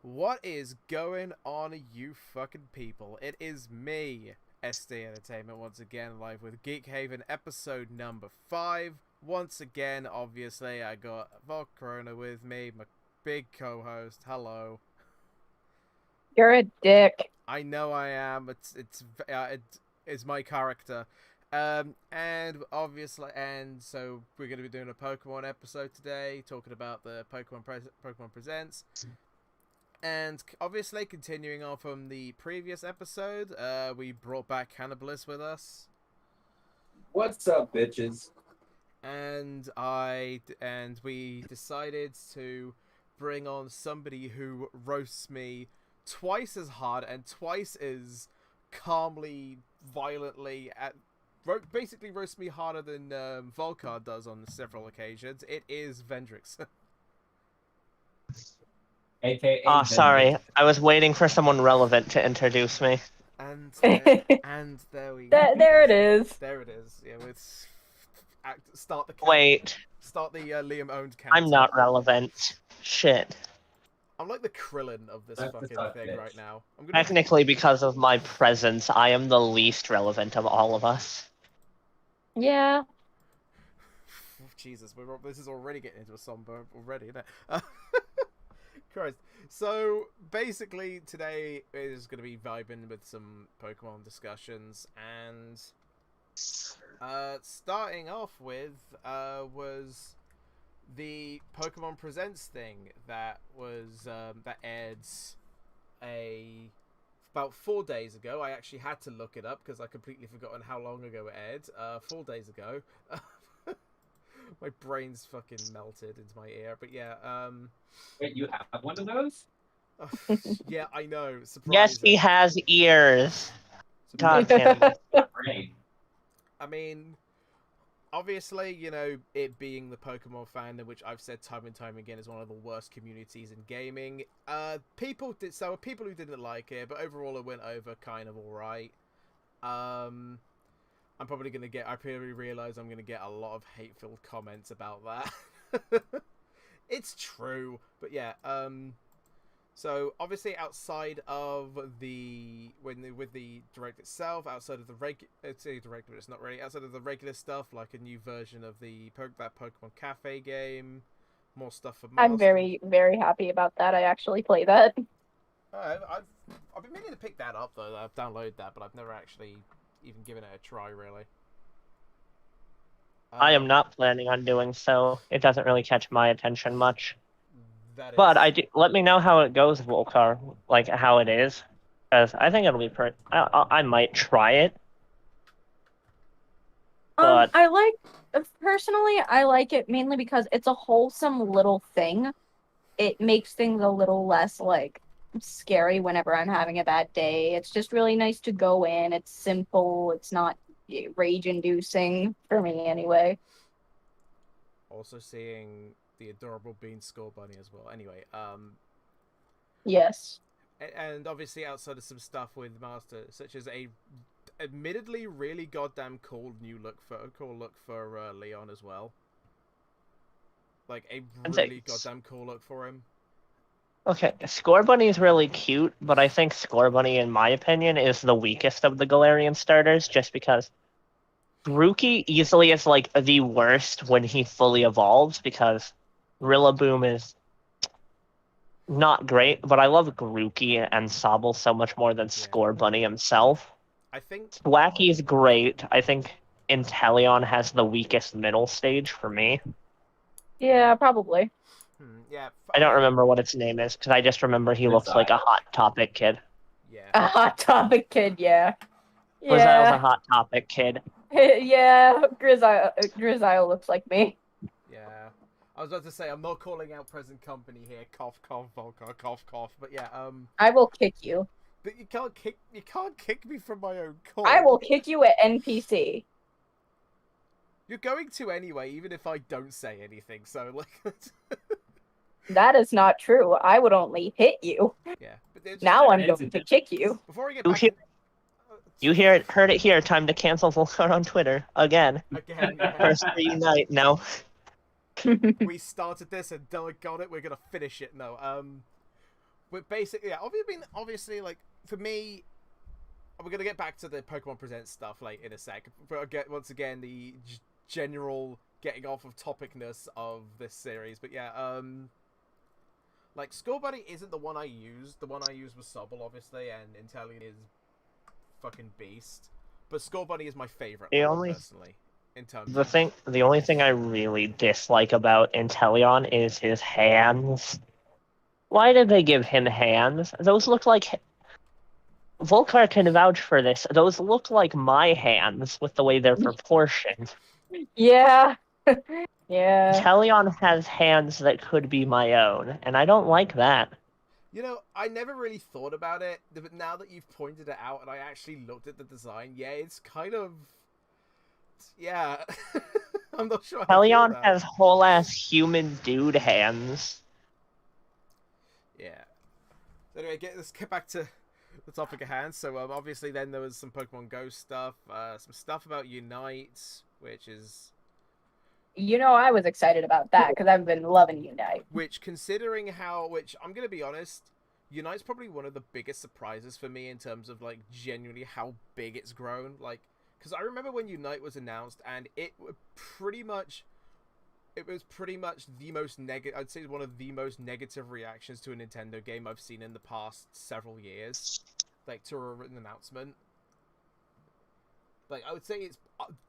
What is going on, you fucking people? It is me, SD Entertainment, once again, live with Geek Haven, episode number 5. Once again, obviously, I got Volcar-OHNO with me, my big co-host. Hello. You're a dick. I know I am. It's my character. And obviously, so we're going to be doing a Pokemon episode today, talking about the Pokemon Presents. And obviously, continuing on from the previous episode, we brought back Cannibliss with us. What's up, bitches? And we decided to bring on somebody who roasts me twice as hard and twice as calmly, violently, basically roasts me harder than Volcar does on several occasions. It is Vendrikson. AKA. Oh, sorry. I was waiting for someone relevant to introduce me. And there we There it is. There it is. Yeah, let's start the Liam owned counter. I'm not relevant. Shit. I'm like the Krillin of this fucking thing bitch. right now. Technically, because of my presence, I am the least relevant of all of us. Yeah. Jesus, this is already getting into a somber already, isn't it? Christ. So basically, today is going to be vibing with some Pokemon discussions, and starting off with was the Pokemon Presents thing that was that aired about 4 days ago. I actually had to look it up because I completely forgotten how long ago it aired. 4 days ago. My brain's fucking melted into my ear, but yeah. Wait, you have one of those? Yeah, I know. Surprising. Yes, he has ears. God damn it. Great. I mean, obviously, you know, it being the Pokemon fandom, which I've said time and time again is one of the worst communities in gaming. People who didn't like it, but overall it went over kind of alright. I probably realize I'm gonna get a lot of hate-filled comments about that. It's true, but yeah. So obviously, outside of with the direct itself, outside of the direct, but it's not really outside of the regular stuff, like a new version of that Pokemon Cafe game, more stuff for. I'm very, very happy about that. I actually play that. I've been meaning to pick that up though. I've downloaded that, but I've never actually even given it a try, really. I am not planning on doing so. It doesn't really catch my attention much. But let me know how it goes, Volcar. Like, how it is. Because I think it'll be pretty... I might try it. But... Personally, I like it mainly because it's a wholesome little thing. It makes things a little less, like, scary whenever I'm having a bad day. It's just really nice to go in. It's simple. It's not rage-inducing, for me anyway. Also seeing the adorable Bean Score Bunny as well. Anyway, Yes. And obviously outside of some stuff with Master, such as a admittedly really goddamn cool look for Leon as well. Like a really goddamn cool look for him. Okay, Score Bunny is really cute, but I think Score Bunny, in my opinion, is the weakest of the Galarian starters, just because Grookey easily is, like, the worst when he fully evolves, because Rillaboom is not great, but I love Grookey and Sobble so much more than Score Bunny himself. I think Thwackey is great. I think Inteleon has the weakest middle stage for me. Yeah, probably. Yeah. I don't remember what its name is, because I just remember he looks like a Hot Topic kid. Yeah. A Hot Topic kid, yeah. Grizile's a Hot Topic kid. Yeah, Grizile looks like me. Yeah. I was about to say, I'm not calling out present company here. Cough, cough, Volcar, cough, cough. But yeah, I will kick you. But you can't kick me from my own call. I will kick you at NPC. You're going to anyway, even if I don't say anything. So like, that is not true. I would only hit you. Yeah. But now I'm going to kick you. Before we get back, heard it here. Time to cancel Volcar on Twitter again. Yeah. First reunite now. We started this and got it. We're gonna finish it. No. but basically, yeah, obviously, like for me, we're gonna get back to the Pokemon Presents stuff like in a sec. But I'll get once again the general getting off of topicness of this series. But yeah, like Skull Bunny isn't the one I used. The one I used was Sobble, obviously, and Inteleon is fucking beast. But Skull Bunny is my favorite personally. In terms the only thing I really dislike about Inteleon is his hands. Why did they give him hands? Those look like Volcar can vouch for this. Those look like my hands with the way they're proportioned. Yeah. Yeah. Inteleon has hands that could be my own, and I don't like that. You know, I never really thought about it, but now that you've pointed it out and I actually looked at the design, yeah, it's kind of... Yeah. I'm not sure how to feel Inteleon about has whole-ass human dude hands. Yeah. So anyway, let's get back to the topic at hand. So obviously then there was some Pokemon Go stuff, some stuff about Unite, which is... You know, I was excited about that because I've been loving Unite. Which, considering how... Which, I'm going to be honest, Unite's probably one of the biggest surprises for me in terms of, like, genuinely how big it's grown. Like, because I remember when Unite was announced, and it was pretty much the most negative... I'd say one of the most negative reactions to a Nintendo game I've seen in the past several years. Like, to a written announcement. Like, I would say it's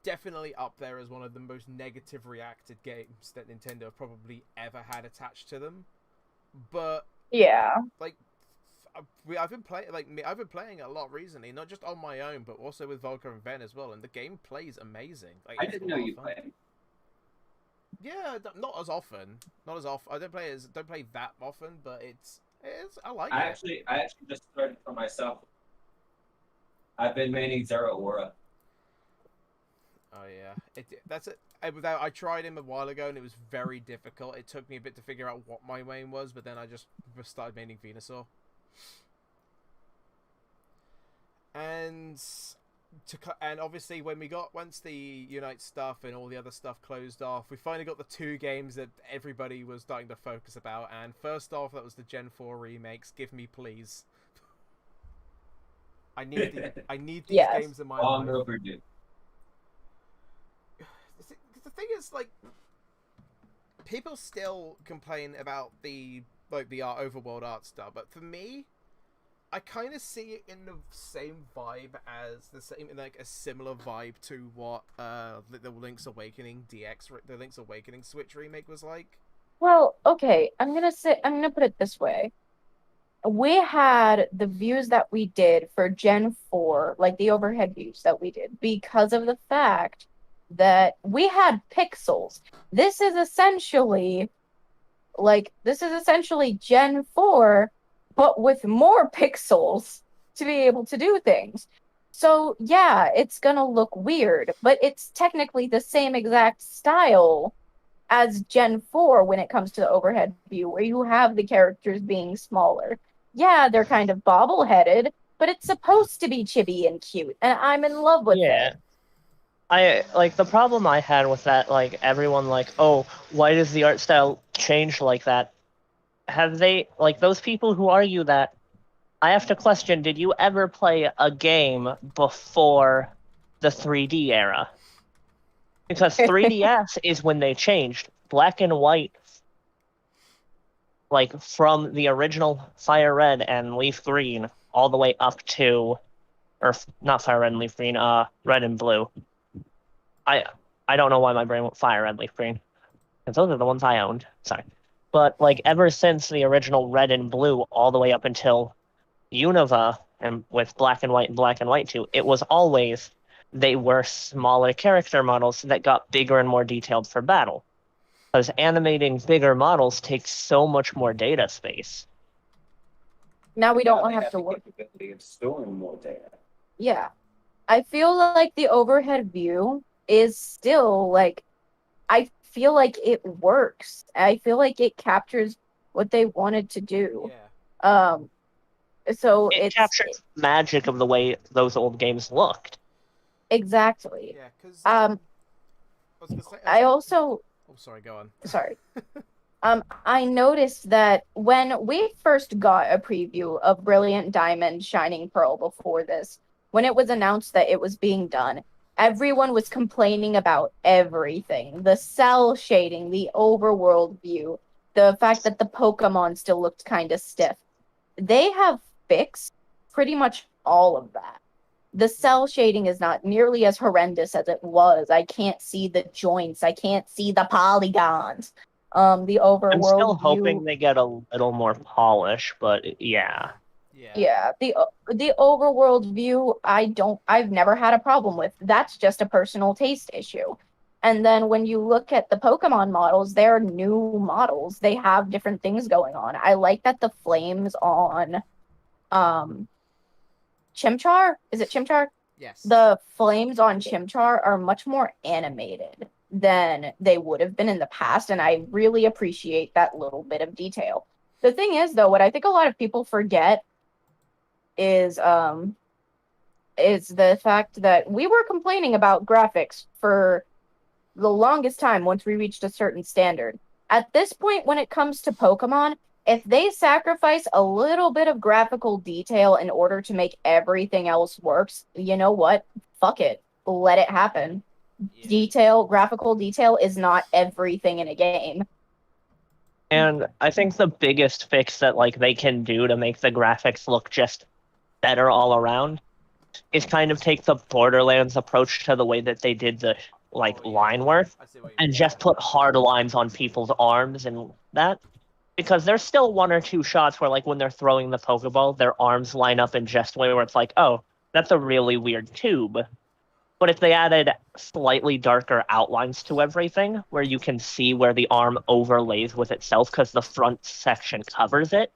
definitely up there as one of the most negative reacted games that Nintendo have probably ever had attached to them. But yeah, like I've been playing a lot recently, not just on my own, but also with Volcar and Ven as well, and the game plays amazing. Like, I didn't know you played. Yeah, not as often. I don't play that often, but it's I like it. I actually just started for myself. I've been maining Zero Aura. Oh yeah, that's it. I tried him a while ago and it was very difficult. It took me a bit to figure out what my main was, but then I just started maining Venusaur. And obviously once the Unite stuff and all the other stuff closed off, we finally got the two games that everybody was starting to focus about. And first off, that was the Gen 4 remakes. Give me, please. I need these games in my life. Long overdue. The thing is, like, people still complain about the overworld art style, but for me, I kind of see it in the same vibe as a similar vibe to what the Link's Awakening the Link's Awakening Switch remake was like. Well, okay, I'm gonna put it this way. We had the views that we did for Gen 4, like the overhead views that we did, because of the fact that we had pixels. This is essentially Gen 4, but with more pixels to be able to do things. So yeah, it's gonna look weird, but it's technically the same exact style as Gen 4 when it comes to the overhead view, where you have the characters being smaller. Yeah, they're kind of bobble-headed, but it's supposed to be chibi and cute, and I'm in love with it. The problem I had with that, like, everyone, like, oh, why does the art style change like that? Have they, like, those people who argue that, I have to question, did you ever play a game before the 3D era? Because 3DS is when they changed. Black and white, like, from the original Fire Red and Leaf Green, all the way up to, or not Fire Red and Leaf Green, Red and Blue. I don't know why my brain went Fire Red, Leaf Green, because those are the ones I owned. Sorry. But, like, ever since the original Red and Blue, all the way up until Unova, and with Black and White 2, it was always, they were smaller character models that got bigger and more detailed for battle. Because animating bigger models takes so much more data space. Now we don't have to work. Capability of storing more data. Yeah. I feel like the overhead view is still, like, I feel like it works. I feel like it captures what they wanted to do. Yeah. So it captures the magic of the way those old games looked. Exactly. Yeah, because I also... Oh, sorry, go on. Sorry. I noticed that when we first got a preview of Brilliant Diamond, Shining Pearl before this, when it was announced that it was being done, everyone was complaining about everything. The cell shading, the overworld view, the fact that the Pokemon still looked kind of stiff. They have fixed pretty much all of that. The cell shading is not nearly as horrendous as it was. I can't see the joints. I can't see the polygons. The I'm still overworld hoping view, they get a little more polish, but yeah. Yeah. yeah, the overworld view, I've never had a problem with. That's just a personal taste issue. And then when you look at the Pokemon models, they're new models. They have different things going on. I like that the flames on um Chimchar, is it Chimchar? Yes. The flames on Chimchar are much more animated than they would have been in the past, and I really appreciate that little bit of detail. The thing is, though, what I think a lot of people forget is the fact that we were complaining about graphics for the longest time once we reached a certain standard. At this point, when it comes to Pokemon, if they sacrifice a little bit of graphical detail in order to make everything else works, you know what? Fuck it. Let it happen. Yeah. Graphical detail is not everything in a game. And I think the biggest fix that like they can do to make the graphics look just better all around is kind of take the Borderlands approach to the way that they did the like Oh, yeah. line work I see what you and mean. just put hard lines on people's arms and that. Because there's still one or two shots where like when they're throwing the Pokeball, their arms line up in just a way where it's like, oh, that's a really weird tube. But if they added slightly darker outlines to everything, where you can see where the arm overlays with itself because the front section covers it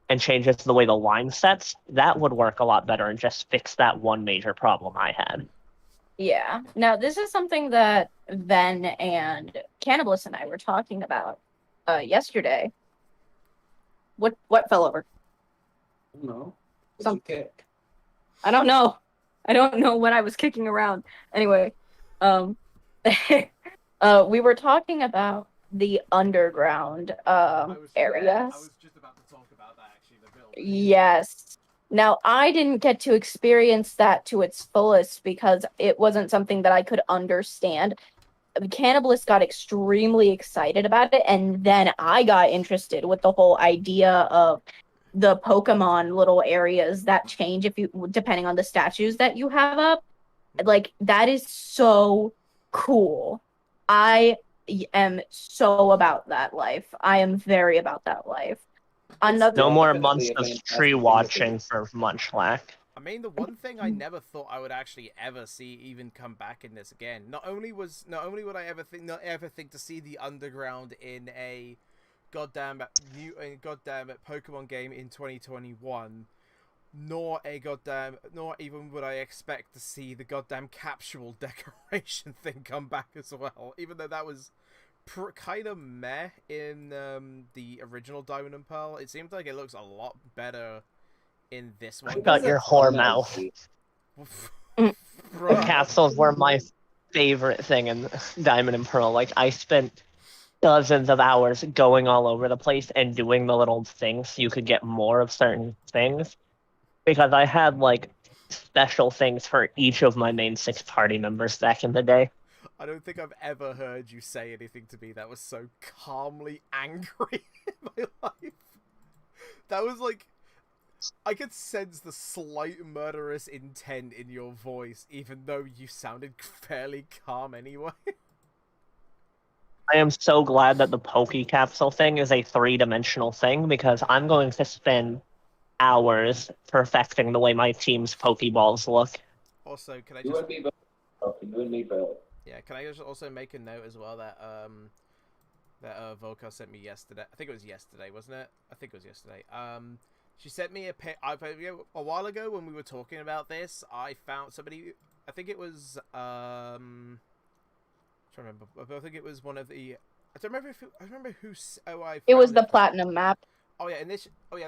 and changes the way the line sets, that would work a lot better and just fix that one major problem I had. Yeah. Now, this is something that Ven and Cannibliss and I were talking about yesterday. What fell over? No. Some kick. I don't know. I don't know what I was kicking around. Anyway, we were talking about the underground areas. I was just about to talk about that actually. The build. Yes. Now, I didn't get to experience that to its fullest because it wasn't something that I could understand. Cannibliss got extremely excited about it, and then I got interested with the whole idea of the Pokemon little areas that change if you depending on the statues that you have up. Like that is so cool. I am so about that life. I am very about that life. Another No more definitely months a of fantastic tree thing to watching do. for Munchlack. I mean, the one thing I never thought I would actually ever see even come back in this again. Not only would I not ever think to see the underground in a goddamn Pokemon game in 2021, nor even would I expect to see the goddamn capsule decoration thing come back as well. Even though that was kind of meh in the original Diamond and Pearl, it seems like it looks a lot better in this one. Got your whore mouth. The Bruh. capsules were my favorite thing in Diamond and Pearl. Like I spent dozens of hours going all over the place and doing the little things so you could get more of certain things. Because I had like special things for each of my main 6 party members back in the day. I don't think I've ever heard you say anything to me that was so calmly angry in my life. That was like, I could sense the slight murderous intent in your voice, even though you sounded fairly calm anyway. I am so glad that the Poke Capsule thing is a 3-dimensional thing because I'm going to spend hours perfecting the way my team's Pokeballs look. Also, can I You just... and me both. You and me both. Yeah, can I just also make a note as well that Volcar sent me yesterday. I think it was yesterday, wasn't it? I think it was yesterday. She sent me a while ago when we were talking about this. I found somebody. I think it was. I'm trying to remember. I think it was one of the. I don't remember if I remember who. it was the platinum map. Oh yeah,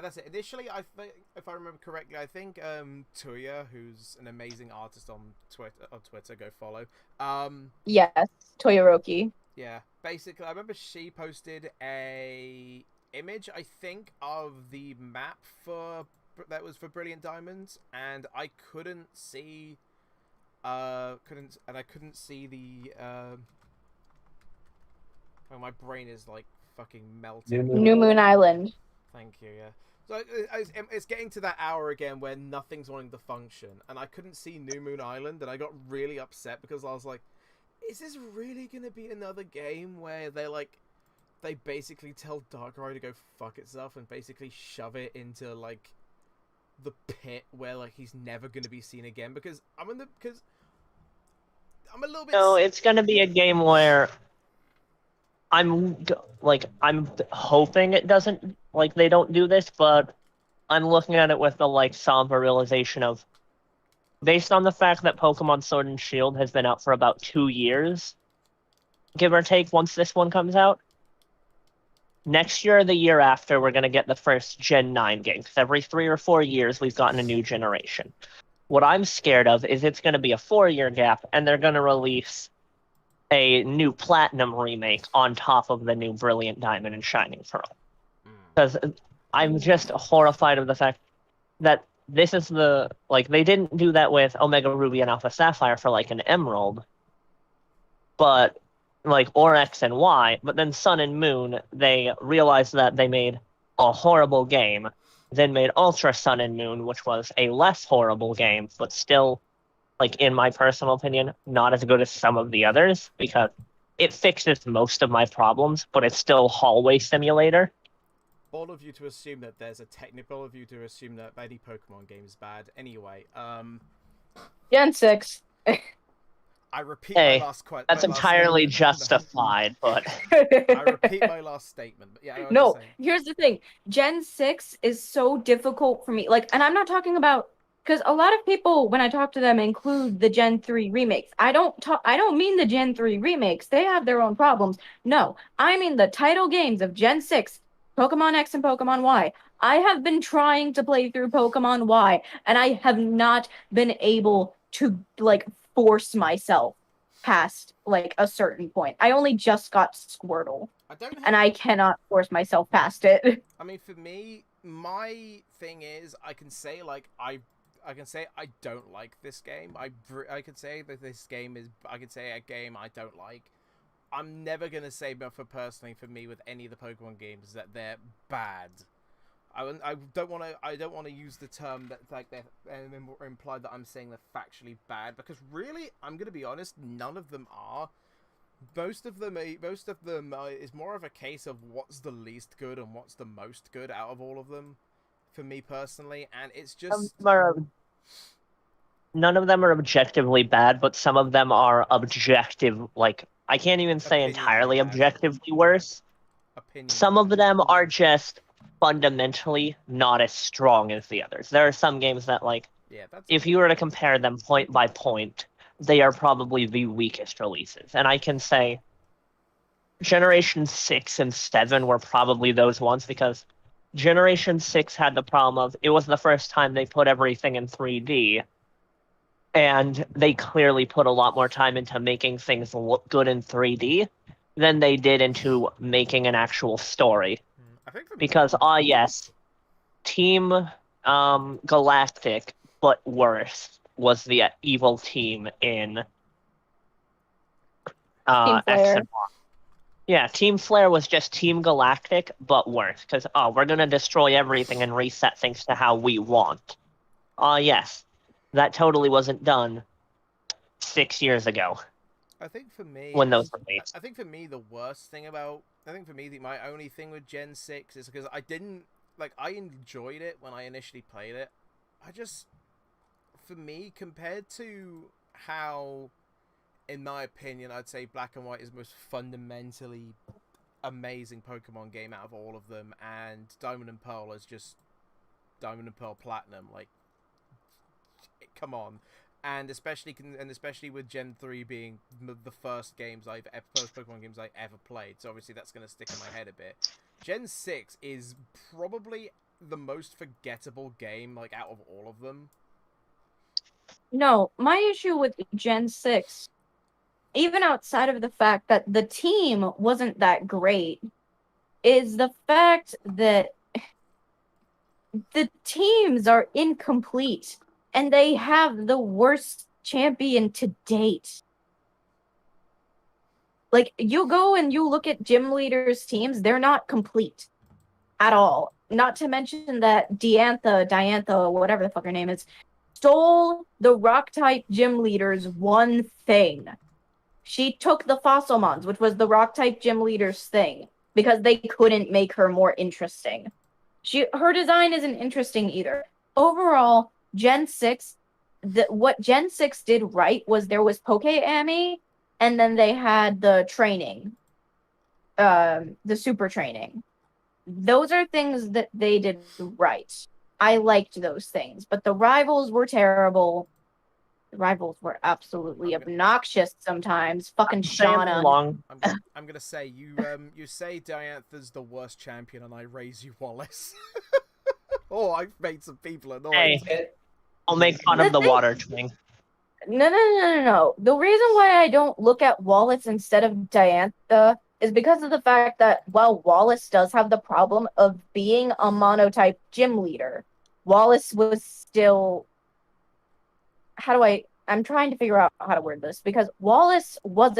that's it. Initially, I think, if I remember correctly, I think Tuya, who's an amazing artist on Twitter, go follow. Yes, Toyoroki. Yeah, basically, I remember she posted a image, I think, of the map that was for Brilliant Diamonds, and I couldn't see, I couldn't see the. Oh, my brain is like fucking melting. New Moon Island. Thank you. Yeah. So it's getting to that hour again where nothing's wanting to function, and I couldn't see New Moon Island, and I got really upset because I was like, is this really gonna be another game where they basically tell Darkrai to go fuck itself and basically shove it into like the pit where like he's never gonna be seen again? Because I'm a little bit. No, it's gonna be a game where I'm hoping it doesn't, like, they don't do this, but I'm looking at it with the like somber realization of, based on the fact that Pokemon Sword and Shield has been out for about 2 years, give or take, once this one comes out. Next year or the year after, we're going to get the first Gen 9 game, because every 3 or 4 years, we've gotten a new generation. What I'm scared of is it's going to be a 4-year gap, and they're going to release a new Platinum remake on top of the new Brilliant Diamond and Shining Pearl. Because I'm just horrified of the fact that this is the, like, they didn't do that with Omega Ruby and Alpha Sapphire for, like, an Emerald, but, like, or X and Y, but then Sun and Moon, they realized that they made a horrible game, then made Ultra Sun and Moon, which was a less horrible game, but still, like, in my personal opinion, not as good as some of the others, because it fixes most of my problems, but it's still hallway simulator. All of you to assume that there's a technical of you to assume that any Pokemon game is bad. Anyway, Gen 6. I repeat Hey, my last question. that's entirely justified, but I repeat my last statement. But yeah, No, here's the thing. Gen 6 is so difficult for me. Like, and I'm not talking about, because a lot of people, when I talk to them, include the Gen 3 remakes. I don't mean the Gen 3 remakes. They have their own problems. No, I mean the title games of Gen 6, Pokemon X and Pokemon Y. I have been trying to play through Pokemon Y, and I have not been able to, like, force myself past, like, a certain point. I only just got Squirtle, and I cannot force myself past it. I mean, for me, my thing is, I can say, like, I can say I don't like this game. I could say that this game is. I could say a game I don't like. I'm never gonna say, but for me with any of the Pokemon games, that they're bad. I don't want to use the term that like they're implied that I'm saying they're factually bad, because really, I'm gonna be honest, none of them are. Most of them is more of a case of what's the least good and what's the most good out of all of them, for me personally, and it's just none of them are objectively bad, but some of them are objective, like, I can't even say entirely objectively worse. Some of them are just fundamentally not as strong as the others. There are some games that, like, if you were to compare them point by point, they are probably the weakest releases. And I can say Generation 6 and 7 were probably those ones, because Generation 6 had the problem of, it was the first time they put everything in 3D, and they clearly put a lot more time into making things look good in 3D than they did into making an actual story. Because, yes, Team Galactic, but worse, was the evil team in Team X and Y. Yeah, Team Flare was just Team Galactic, but worse. Because, we're going to destroy everything and reset things to how we want. Yes, that totally wasn't done 6 years ago. I think for me, when those were released. I think for me, the worst thing about, my only thing with Gen 6 is because I enjoyed it when I initially played it. For me, compared to how, in my opinion, I'd say Black and White is the most fundamentally amazing Pokemon game out of all of them, and Diamond and Pearl is just Diamond and Pearl Platinum. Like, come on. And especially with Gen 3 being the first Pokemon games I ever played, so obviously that's going to stick in my head a bit. Gen 6 is probably the most forgettable game, like, out of all of them. No, my issue with Gen 6 even outside of the fact that the team wasn't that great, is the fact that the teams are incomplete and they have the worst champion to date. Like, you go and you look at gym leaders' teams, they're not complete at all. Not to mention that Diantha, whatever the fuck her name is, stole the rock-type gym leader's one thing. She took the Fossilmons, which was the rock-type gym leader's thing, because they couldn't make her more interesting. Her design isn't interesting either. Overall, Gen 6, what Gen 6 did right was there was Poke-Ami, and then they had the training, the super training. Those are things that they did right. I liked those things, but the rivals were terrible. The rivals were absolutely obnoxious sometimes. Fucking Shauna. I'm gonna say you say Diantha's the worst champion, and I raise you Wallace. Oh, I've made some people annoyed. Hey, I'll make fun of the water twing. No. The reason why I don't look at Wallace instead of Diantha is because of the fact that while Wallace does have the problem of being a monotype gym leader, Wallace was still... I'm trying to figure out how to word this, because Wallace was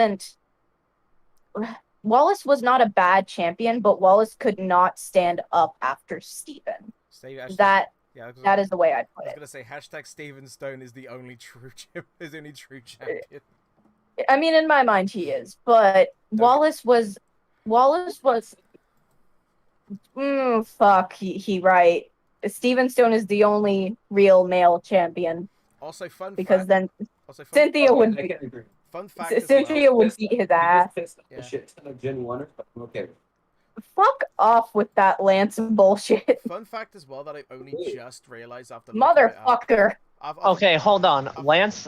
not a bad champion, but Wallace could not stand up after Steven. That is the way I'd put it. I was gonna say #Steven Stone is the only true champion. I mean, in my mind, he is, but Wallace was. Fuck, he right. Steven Stone is the only real male champion. Also, Cynthia would beat his ass. Yeah. Shit ton of Gen 1ers, but I'm okay. Fuck off with that Lance bullshit. Fun fact as well that I only just realized after motherfucker. Okay, hold on. Lance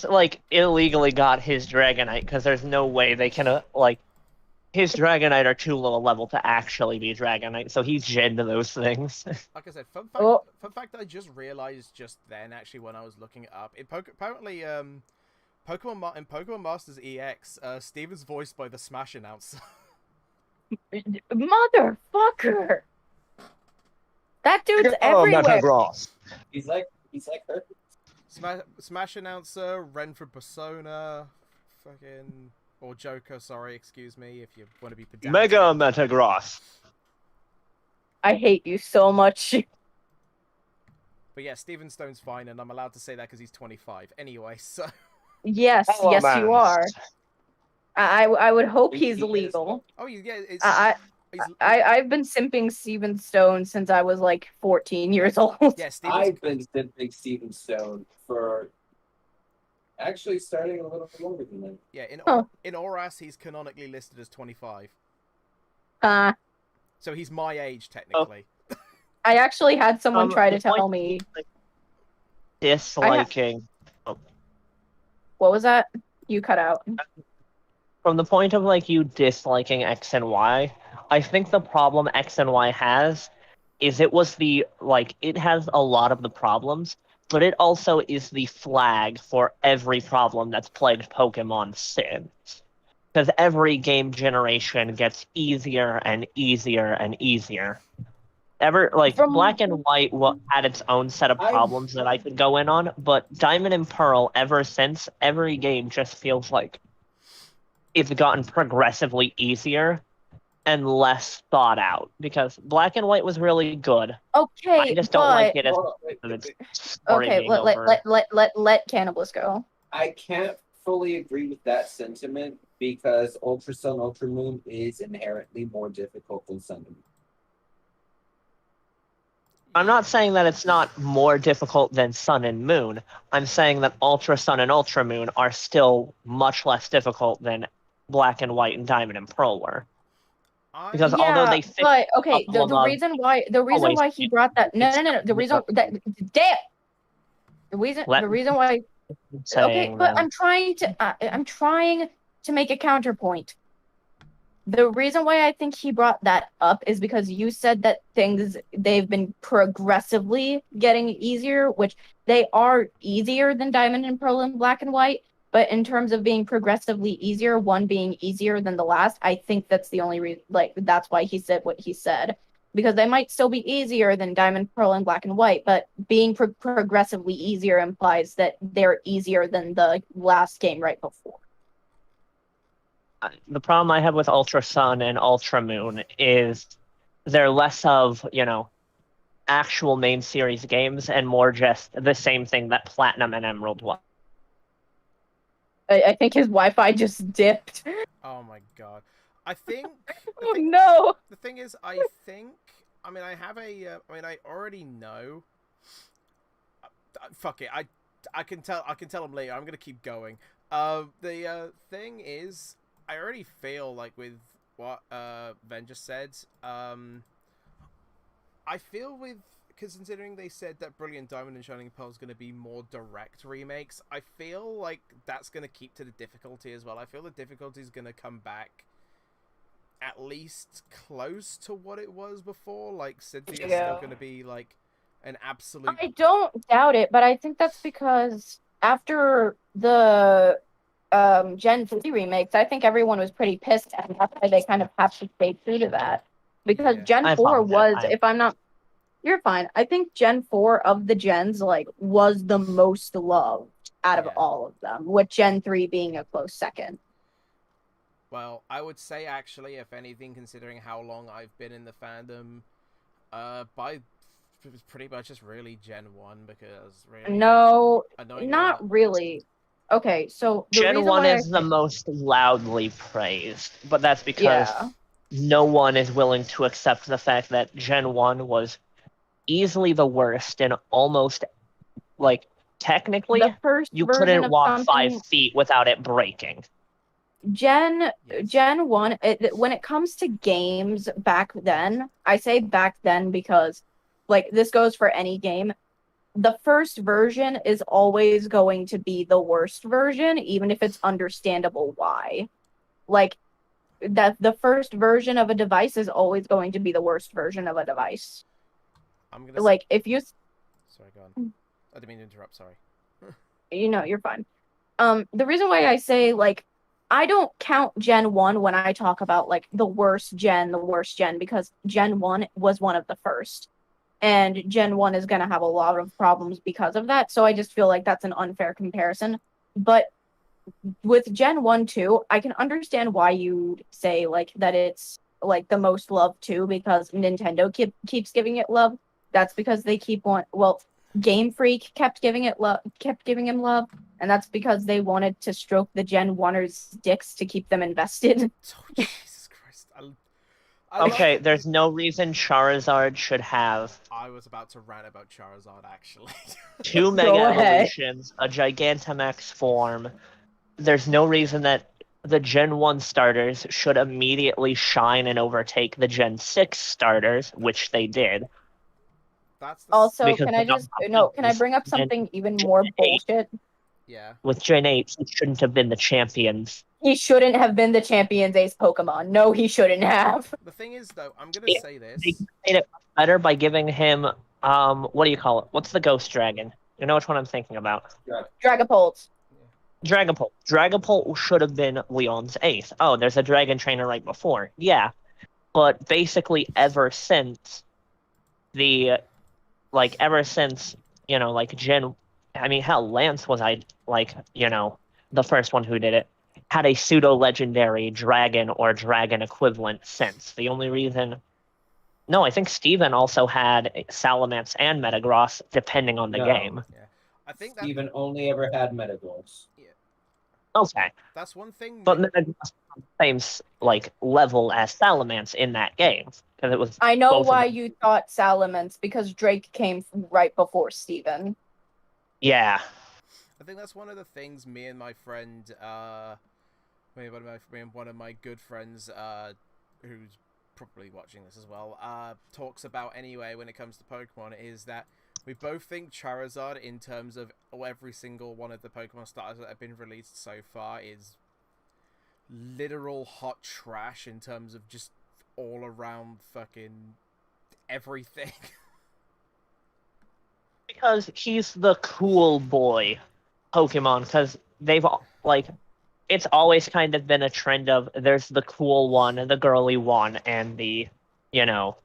like illegally got his Dragonite because there's no way they can his Dragonite are too low a level to actually be Dragonite, so he's gen to those things. Like I said, fun fact I just realized just then, actually, when I was looking it up. Apparently, Pokemon Masters EX, Steven's voiced by the Smash announcer. Motherfucker! That dude's everywhere. He's like her. Smash announcer, Ren from Persona, fucking... Or Joker, sorry, excuse me, if you want to be pedantic. Mega Metagross. I hate you so much. But yeah, Steven Stone's fine, and I'm allowed to say that because he's 25. Anyway, so... Yes, you are. I would hope he's legal. Oh, yeah, I've been simping Steven Stone since I was like 14 years old. Yeah, I've been simping Steven Stone for... Actually, starting a little bit longer than that. Yeah, in Oras, he's canonically listed as 25. So he's my age, technically. I actually had someone try to tell me... Disliking... What was that? You cut out. From the point of, you disliking X and Y, I think the problem X and Y has is it has a lot of the problems, but it also is the flag for every problem that's plagued Pokemon since. Because every game generation gets easier and easier and easier. Black and White had its own set of problems that I could go in on, but Diamond and Pearl, ever since, every game just feels like it's gotten progressively easier and less thought out, because Black and White was really good. Okay, I just don't like it as okay. Let Cannibliss go. I can't fully agree with that sentiment because Ultra Sun, Ultra Moon is inherently more difficult than Sun and Moon. I'm not saying that it's not more difficult than Sun and Moon. I'm saying that Ultra Sun and Ultra Moon are still much less difficult than Black and White and Diamond and Pearl were. Because although they fixed the reason why he brought that the reason why but I'm trying to make a counterpoint. The reason why I think he brought that up is because you said that they've been progressively getting easier, which they are easier than Diamond and Pearl and Black and White, But in terms of being progressively easier, one being easier than the last, I think that's the only reason. Like that's why he said what he said, because they might still be easier than Diamond, Pearl, and Black and White, but being progressively easier implies that they're easier than the last game right before. The problem I have with Ultra Sun and Ultra Moon is they're less of, actual main series games and more just the same thing that Platinum and Emerald was. I think his Wi-Fi just dipped. Oh my god. I think... Oh no! The thing is, I already know... fuck it, I can tell him later. I'm gonna keep going. The thing is, I already feel like with what Ven just said, I feel with, because considering they said that Brilliant Diamond and Shining Pearl is going to be more direct remakes, I feel like that's going to keep to the difficulty as well. I feel the difficulty is going to come back at least close to what it was before. Like, Cynthia is still going to be like an absolute... I don't doubt it, but I think that's because after the Gen 3 remakes, I think everyone was pretty pissed, and that's why they kind of have to stay true to that. Because Gen 4 was, if I'm not... You're fine. I think Gen 4 of the gens, like, was the most loved out of all of them, with Gen 3 being a close second. Well, I would say, actually, if anything, considering how long I've been in the fandom, pretty much just really Gen 1, because really... No, not really. Okay, so... Gen 1 is the most loudly praised, but that's because no one is willing to accept the fact that Gen 1 was easily the worst and almost, like, technically, you couldn't walk 5 feet without it breaking. Gen 1, when it comes to games back then, I say back then because, like, this goes for any game, the first version is always going to be the worst version, even if it's understandable why. Like, that the first version of a device is always going to be the worst version of a device. I'm gonna like if you... Sorry, go on. I didn't mean to interrupt, sorry. You're fine. The reason why I say, like, I don't count Gen 1 when I talk about, like, the worst gen, because Gen 1 was one of the first. And Gen 1 is going to have a lot of problems because of that, so I just feel like that's an unfair comparison. But with Gen 1 too, I can understand why you say, like, that it's, like, the most loved too, because Nintendo keeps giving it love. That's because they Game Freak kept giving him love, and that's because they wanted to stroke the Gen 1ers' dicks to keep them invested. Oh, Jesus Christ. Okay, there's no reason Charizard should have... I was about to rant about Charizard, actually. 2 Mega Evolutions, a Gigantamax form. There's no reason that the Gen 1 starters should immediately shine and overtake the Gen 6 starters, which they did. Also, can I bring up something even more bullshit? Yeah. With Gen 8, he shouldn't have been the champions. He shouldn't have been the Champions Ace Pokemon. No, he shouldn't have. The thing is, though, I'm gonna say this. They made it better by giving him, what do you call it? What's the Ghost Dragon? You know which one I'm thinking about? Dragapult. Dragapult. Dragapult should have been Leon's ace. Oh, there's a Dragon Trainer right before. Yeah. But basically ever since, Gen... I mean, hell, Lance was, the first one who did it, had a pseudo-legendary dragon or dragon equivalent since. The only reason... No, I think Steven also had Salamence and Metagross, depending on the game. Yeah. I think Steven only ever had Metagross. Yeah. Okay. That's one thing... But Metagross was the same, level as Salamence in that game. Because it was... I know why you thought Salamence, because Drake came right before Steven. Yeah. I think that's one of the things me and my friend, one of my good friends, who's probably watching this as well, talks about anyway when it comes to Pokemon, is that we both think Charizard, in terms of every single one of the Pokemon starters that have been released so far, is literal hot trash in terms of just all around fucking everything. Because he's the cool boy Pokemon, because like, it's always kind of been a trend of there's the cool one, the girly one, and the, you know,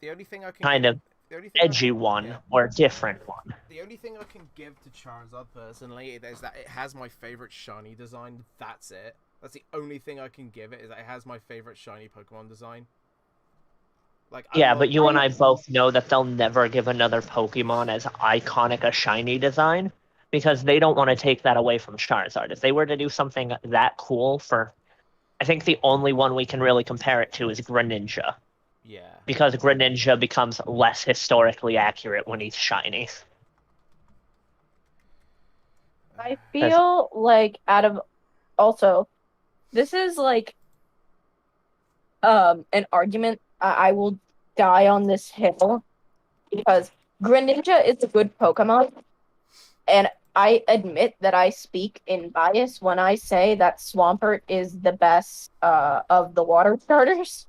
The only thing I can kind give, of the only thing I edgy can, one yeah. or different one. The only thing I can give to Charizard personally is that it has my favorite shiny design. That's it. That's the only thing I can give it, is that it has my favorite shiny Pokemon design. Like, Yeah, but you and I both know that they'll never give another Pokemon as iconic a shiny design because they don't want to take that away from Charizard. If they were to do something that cool for, I think the only one we can really compare it to is Greninja. Yeah. Because Greninja becomes less historically accurate when he's shiny. I feel like also, this is like an argument. I will die on this hill because Greninja is a good Pokemon, and I admit that I speak in bias when I say that Swampert is the best of the water starters.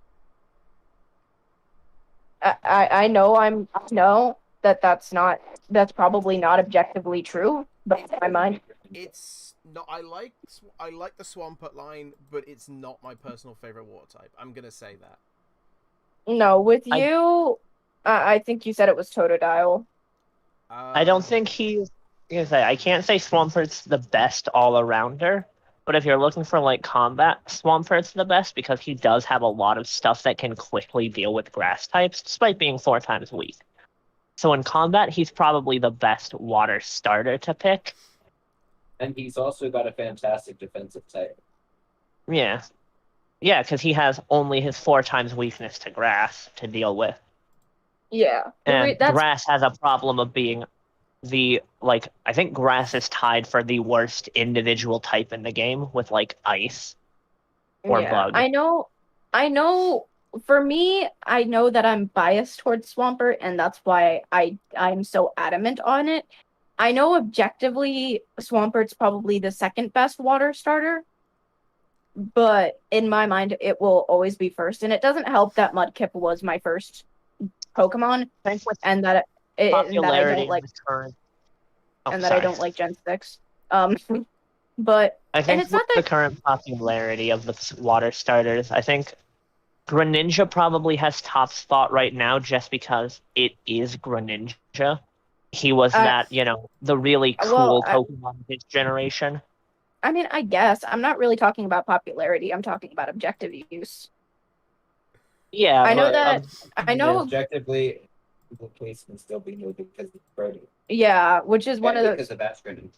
I know I know that that's probably not objectively true, but in my mind, It's not. I like the Swampert line, but it's not my personal favorite water type. I'm gonna say that. no, with you, I think you said it was Totodile. I don't think he's. I can't say Swampert's the best all-arounder, but if you're looking for like combat, Swampert's the best because he does have a lot of stuff that can quickly deal with grass types, despite being 4 times weak. So in combat, he's probably the best water starter to pick. And he's also got a fantastic defensive type. Yeah. Yeah, because he has only his 4 times weakness to grass to deal with. Yeah, And that's grass has a problem of being I think grass is tied for the worst individual type in the game with like ice or bug. I know. For me, I know that I'm biased towards Swampert, and that's why I'm so adamant on it. I know objectively Swampert's probably the second best water starter, but in my mind, it will always be first. And it doesn't help that Mudkip was my first Pokemon, I think with and that I popularity don't like in the current... and that I don't like Gen 6. But I and think it's with not that the current popularity of the water starters, I think Greninja probably has top spot right now just because it is Greninja. He was that, the really well, cool Pokemon of his generation. I mean, I guess I'm not really talking about popularity. I'm talking about objective use. Yeah, I know but, that. I know. Objectively, the case can still be new because of Brody. Yeah, which is one of the. Because of Astrid.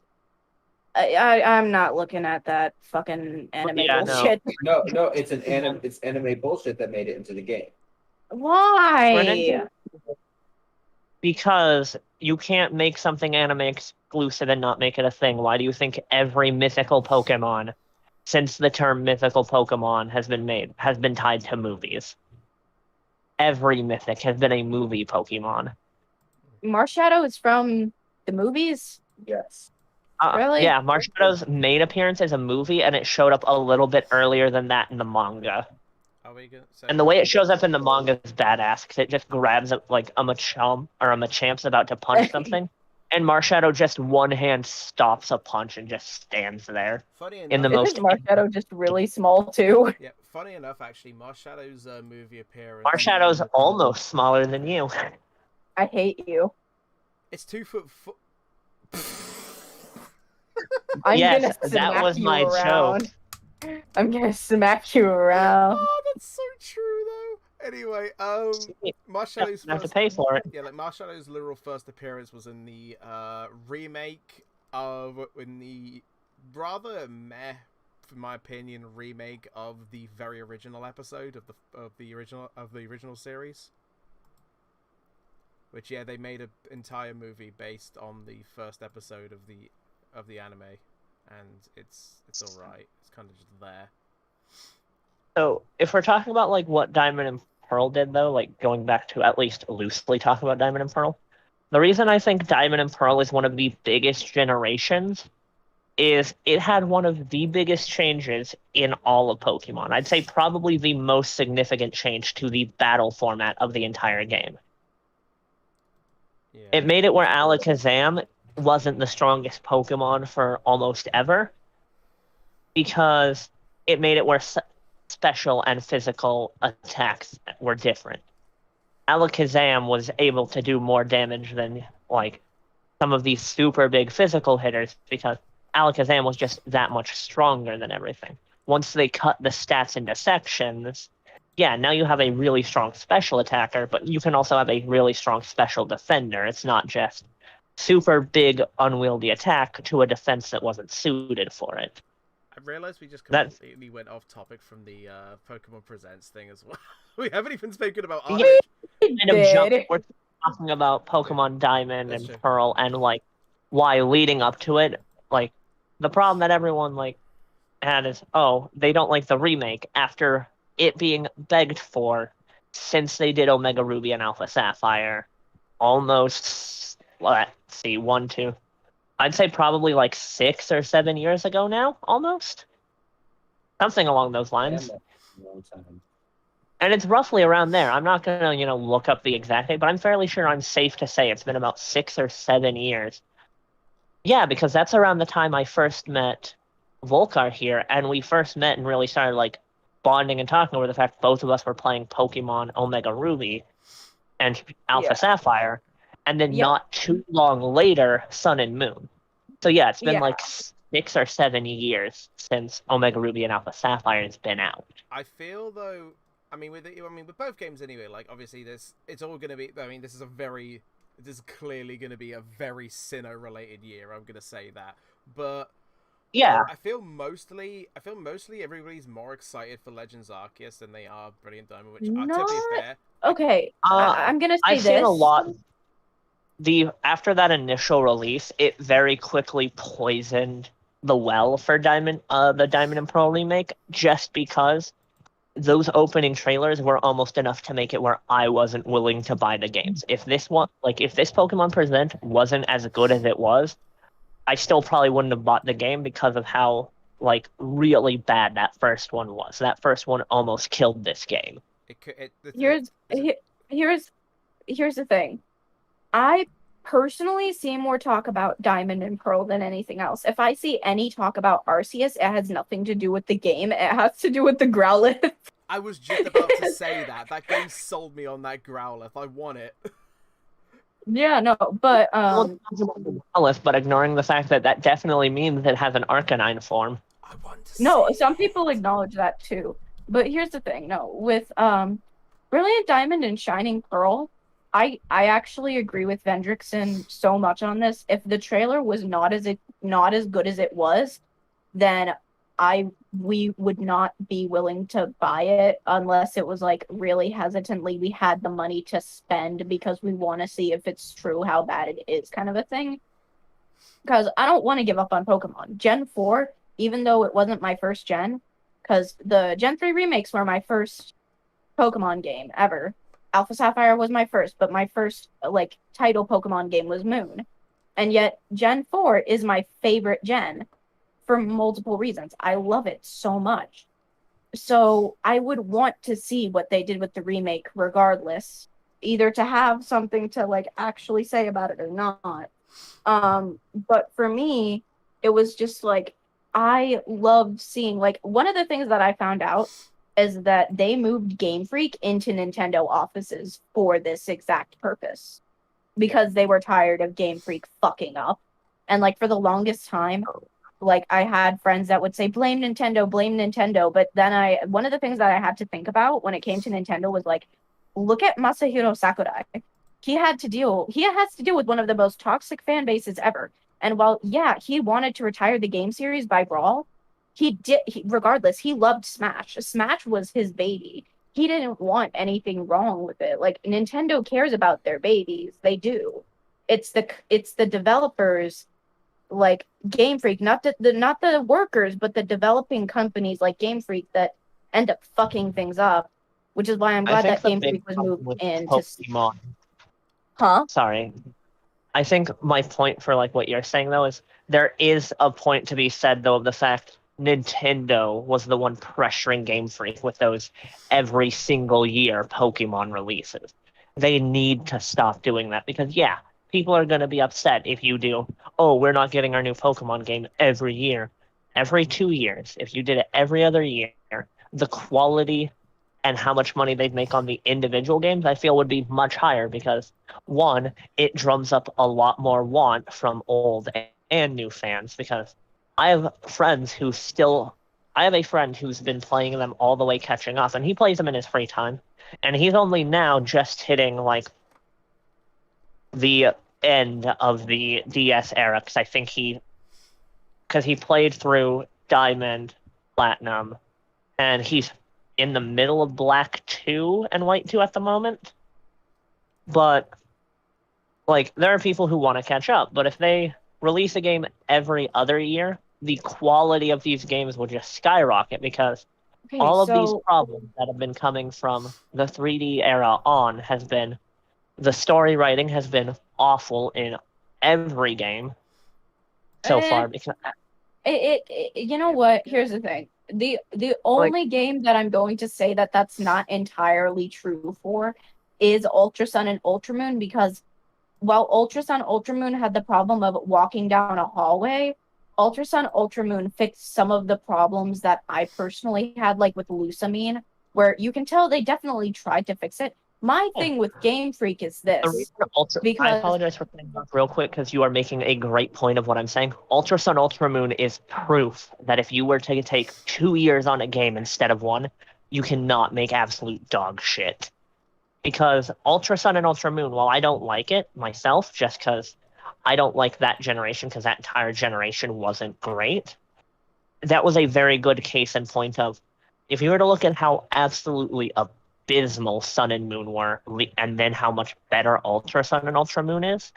I'm not looking at that fucking anime bullshit. No, it's it's anime bullshit that made it into the game. Why? Because you can't make something anime exclusive and not make it a thing. Why do you think every mythical Pokemon, since the term mythical Pokemon has been tied to movies? Every mythic has been a movie Pokemon. Marshadow is from the movies? Yes. Really? Yeah, Marshadow's main appearance is a movie, and it showed up a little bit earlier than that in the manga. And the way it shows up in the manga is badass, because it just grabs a Machamp or a Machamp's about to punch something, and Marshadow just one hand stops a punch and just stands there. Funny enough, in the most... Isn't Marshadow just really small too? Yeah, funny enough, actually, Marshadow's movie appearance. Marshadow's almost smaller than you. I hate you. It's 2 foot. Yes, that was my joke. I'm gonna smack you around. Oh, that's so true, though. Anyway, Marshallow's have to pay for it. Yeah, like Marshallow's literal first appearance was in the remake in the rather meh, for my opinion, remake of the very original episode of the original series. Which, yeah, they made an entire movie based on the first episode of the anime, and it's all right. It's kind of just there. So, if we're talking about what Diamond and Pearl did, though, going back to at least loosely talk about Diamond and Pearl, the reason I think Diamond and Pearl is one of the biggest generations is it had one of the biggest changes in all of Pokemon. I'd say probably the most significant change to the battle format of the entire game. Yeah. It made it where Alakazam wasn't the strongest Pokemon for almost ever, because it made it where special and physical attacks were different. Alakazam was able to do more damage than like some of these super big physical hitters because Alakazam was just that much stronger than everything. Once they cut the stats into sections, yeah, now you have a really strong special attacker, but you can also have a really strong special defender. It's not just super big, unwieldy attack to a defense that wasn't suited for it. I realized we just completely went off topic from the Pokemon Presents thing as well. We haven't even spoken about art. We're talking about Pokemon Diamond That's and true. Pearl and like why leading up to it, like the problem that everyone like had is they don't like the remake after it being begged for since they did Omega Ruby and Alpha Sapphire almost let's see 1, 2 I'd say probably like 6 or 7 years ago now, almost. Something along those lines. And it's roughly around there. I'm not gonna, look up the exact date, but I'm fairly sure I'm safe to say it's been about 6 or 7 years. Yeah, because that's around the time I first met Volcar here, and we first met and really started like bonding and talking over the fact both of us were playing Pokemon Omega Ruby and Alpha Sapphire. And then not too long later, Sun and Moon. So yeah, it's been like 6 or 7 years since Omega Ruby and Alpha Sapphire has been out. I feel though, with both games anyway. Like obviously, it's all going to be. I mean, this is clearly going to be a very Sinnoh related year. I'm going to say that, but yeah, I feel mostly everybody's more excited for Legends Arceus than they are Brilliant Diamond, which to be fair. Okay, I'm gonna say I've seen a lot. After that initial release, it very quickly poisoned the well for the Diamond and Pearl remake, just because those opening trailers were almost enough to make it where I wasn't willing to buy the games. If this Pokemon Present wasn't as good as it was, I still probably wouldn't have bought the game because of how really bad that first one was. That first one almost killed this game. Here's the thing. I personally see more talk about Diamond and Pearl than anything else. If I see any talk about Arceus, it has nothing to do with the game. It has to do with the Growlithe. I was just about to say that. That game sold me on that Growlithe. I want it. Yeah, no, but but ignoring the fact that definitely means it has an Arcanine form. I want to. No, some people acknowledge that too. But here's the thing. No, with Brilliant Diamond and Shining Pearl, I actually agree with Vendrikson so much on this. If the trailer was not as good as it was, then we would not be willing to buy it unless it was like really hesitantly we had the money to spend because we want to see if it's true how bad it is, kind of a thing. Because I don't want to give up on Pokemon. Gen 4, even though it wasn't my first gen, because the Gen 3 remakes were my first Pokemon game ever. Alpha Sapphire was my first, but my first title Pokemon game was Moon. And yet Gen 4 is my favorite gen for multiple reasons. I love it so much. So I would want to see what they did with the remake regardless, either to have something to actually say about it or not. But for me, it was just I loved seeing one of the things that I found out is that they moved Game Freak into Nintendo offices for this exact purpose because they were tired of Game Freak fucking up. And for the longest time, I had friends that would say, blame Nintendo. But then one of the things that I had to think about when it came to Nintendo was look at Masahiro Sakurai. He has to deal with one of the most toxic fan bases ever. And while, he wanted to retire the game series by Brawl, regardless, he loved Smash. Smash was his baby. He didn't want anything wrong with it. Nintendo cares about their babies. They do. It's the developers, Game Freak, not the workers, but the developing companies like Game Freak that end up fucking things up. Which is why I'm glad that Game Freak was moved in. Pokemon. Sorry. I think my point for what you're saying though is there is a point to be said though of the fact Nintendo was the one pressuring Game Freak with those every single year Pokemon releases. They need to stop doing that because people are going to be upset if you do, we're not getting our new Pokemon game every year. every 2 years, if you did it every other year, the quality and how much money they'd make on the individual games, I feel would be much higher because, one, it drums up a lot more want from old and new fans because I have friends who still. I have a friend who's been playing them all the way catching up, and he plays them in his free time. And he's only now just hitting, like, the end of the DS era because I think because he played through Diamond, Platinum, and he's in the middle of Black 2 and White 2 at the moment. But, like, there are people who want to catch up, but if they release a game every other year, the quality of these games will just skyrocket because Okay, all of these so problems that have been coming from the 3D era on has been the story writing has been awful in every game so far because you know what? Here's the thing. The only game that I'm going to say that that's not entirely true for is Ultra Sun and Ultra Moon because while Ultra Sun Ultra Moon had the problem of walking down a hallway, Ultra Sun Ultra Moon fixed some of the problems that I personally had, like with Lusamine, where you can tell they definitely tried to fix it. My thing with Game Freak is the this. reason I Because apologize for cutting you off real quick because you are making a great point of what I'm saying. Ultra Sun Ultra Moon is proof that if you were to take 2 years on a game instead of one, you cannot make absolute dog shit. Because Ultra Sun and Ultra Moon, while I don't like it myself, just because I don't like that generation because that entire generation wasn't great, that was a very good case in point of if you were to look at how absolutely abysmal Sun and Moon were, and then how much better Ultra Sun and Ultra Moon is,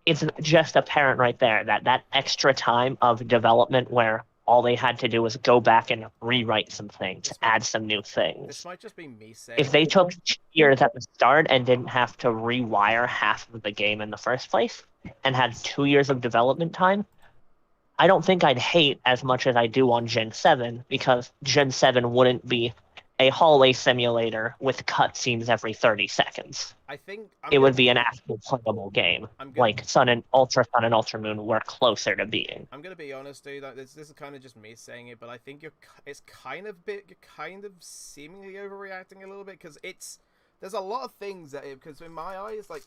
it's just apparent right there that that extra time of development where all they had to do was go back and rewrite some things, add some new This things. might just be me saying. If they took 2 years at the start and didn't have to rewire half of the game in the first place, and had 2 years of development time, I don't think I'd hate as much as I do on Gen 7, because Gen 7 wouldn't be a hallway simulator with cutscenes every 30 seconds. I think It would be an actual playable game, like Sun and Ultra Moon were closer to being. I'm gonna be honest, dude. This is kind of just me saying it, but I think you're kind of seemingly overreacting a little bit because there's a lot of things that because in my eyes, like,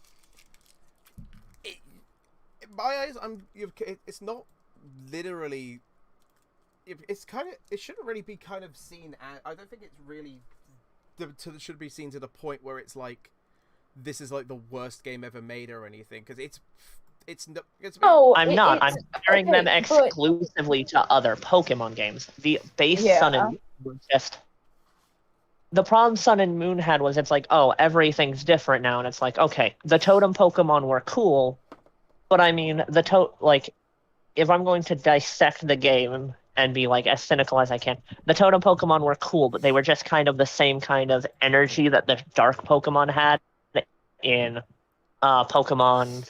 in my eyes, it's not literally. It's kind of. It shouldn't really be kind of seen as. I don't think it's really. Should be seen to the point where it's like, this is like the worst game ever made or anything, because no, I'm not. I'm comparing them exclusively to other Pokemon games. The base Sun and Moon were just. The problem Sun and Moon had was it's like, oh, everything's different now, and it's like, okay, the totem Pokemon were cool, but I mean, if I'm going to dissect the game and be like as cynical as I can, the totem Pokemon were cool, but they were just kind of the same kind of energy that the dark Pokemon had in Pokemon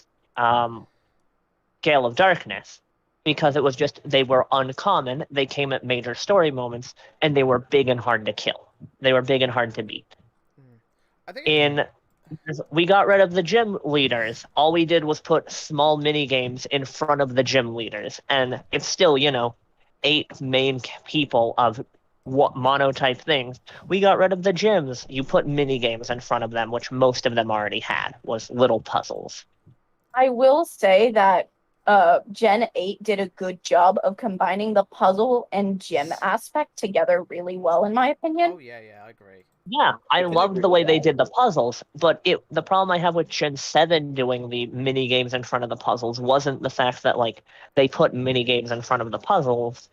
Gale of Darkness, because it was just they were uncommon, they came at major story moments, and they were big and hard to kill. They were big and hard to beat. We got rid of the gym leaders. All we did was put small mini games in front of the gym leaders, and it's still, 8 main people of what monotype things. We got rid of the gyms. You put mini games in front of them, which most of them already had, was little puzzles. I will say that Gen 8 did a good job of combining the puzzle and gym aspect together really well, in my opinion. Oh yeah, I agree. Yeah, I loved the way they did the puzzles, but the problem I have with Gen 7 doing the mini games in front of the puzzles wasn't the fact that they put mini games in front of the puzzles.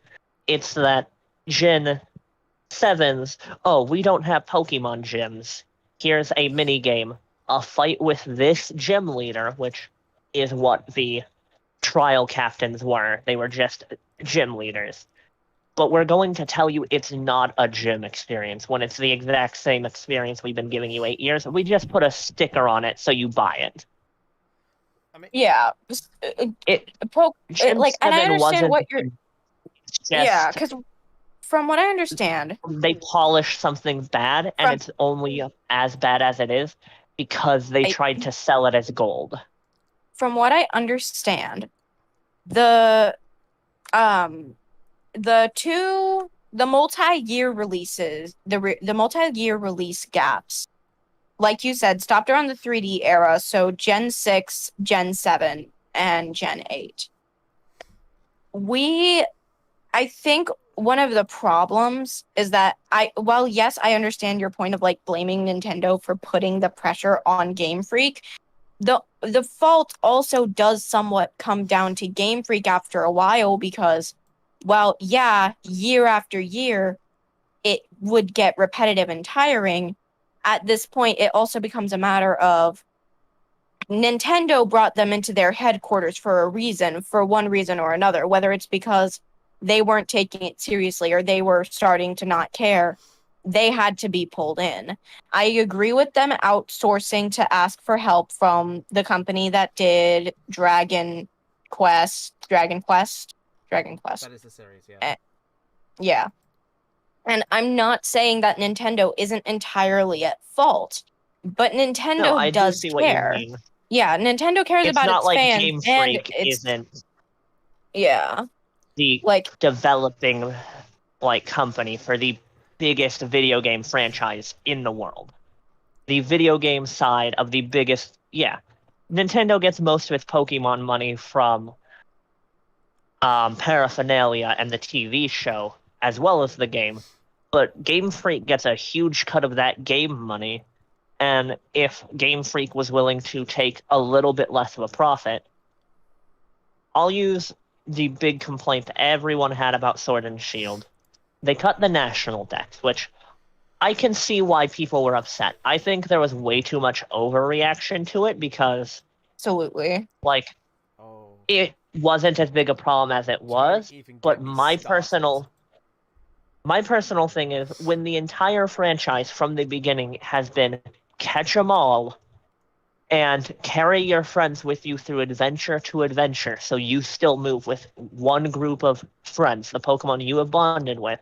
It's that Gen 7's, oh, we don't have Pokemon gyms. Here's a mini game. A fight with this gym leader, which is what the trial captains were. They were just gym leaders. But we're going to tell you it's not a gym experience when it's the exact same experience we've been giving you 8 years. We just put a sticker on it so you buy it. I mean, yeah, and I understand what you're. Yeah, because from what I understand, they polish something bad, and it's only as bad as it is because they tried to sell it as gold. From what I understand, the the multi-year releases, the multi-year release gaps, like you said, stopped around the 3D era, so Gen 6, Gen 7, and Gen 8. I think one of the problems is that while yes, I understand your point of like blaming Nintendo for putting the pressure on Game Freak, the fault also does somewhat come down to Game Freak after a while because, well, yeah, year after year, it would get repetitive and tiring. At this point, it also becomes a matter of Nintendo brought them into their headquarters for a reason, for one reason or another, whether it's because they weren't taking it seriously or they were starting to not care. They had to be pulled in. I agree with them outsourcing to ask for help from the company that did Dragon Quest. That is the series, yeah. Yeah. And I'm not saying that Nintendo isn't entirely at fault, but Nintendo No, I does do see care. what you mean. Yeah, Nintendo cares It's about not its like fans, Game and Freak isn't yeah, the like developing company for the biggest video game franchise in the world. The video game side of the biggest, yeah. Nintendo gets most of its Pokemon money from paraphernalia and the TV show, as well as the game. But Game Freak gets a huge cut of that game money, and if Game Freak was willing to take a little bit less of a profit, I'll use the big complaint that everyone had about Sword and Shield. They cut the national dex, which I can see why people were upset. I think there was way too much overreaction to it because, absolutely. It wasn't as big a problem as it was. But my personal thing is when the entire franchise from the beginning has been catch 'em all and carry your friends with you through adventure to adventure so you still move with one group of friends, the Pokemon you have bonded with.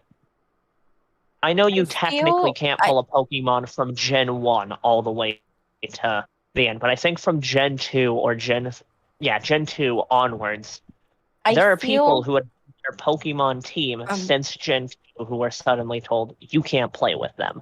I know you technically can't pull a Pokemon from Gen 1 all the way to the end, but I think from Gen 2 or Gen 2 onwards, there are people who had their Pokemon team since Gen 2 who are suddenly told you can't play with them.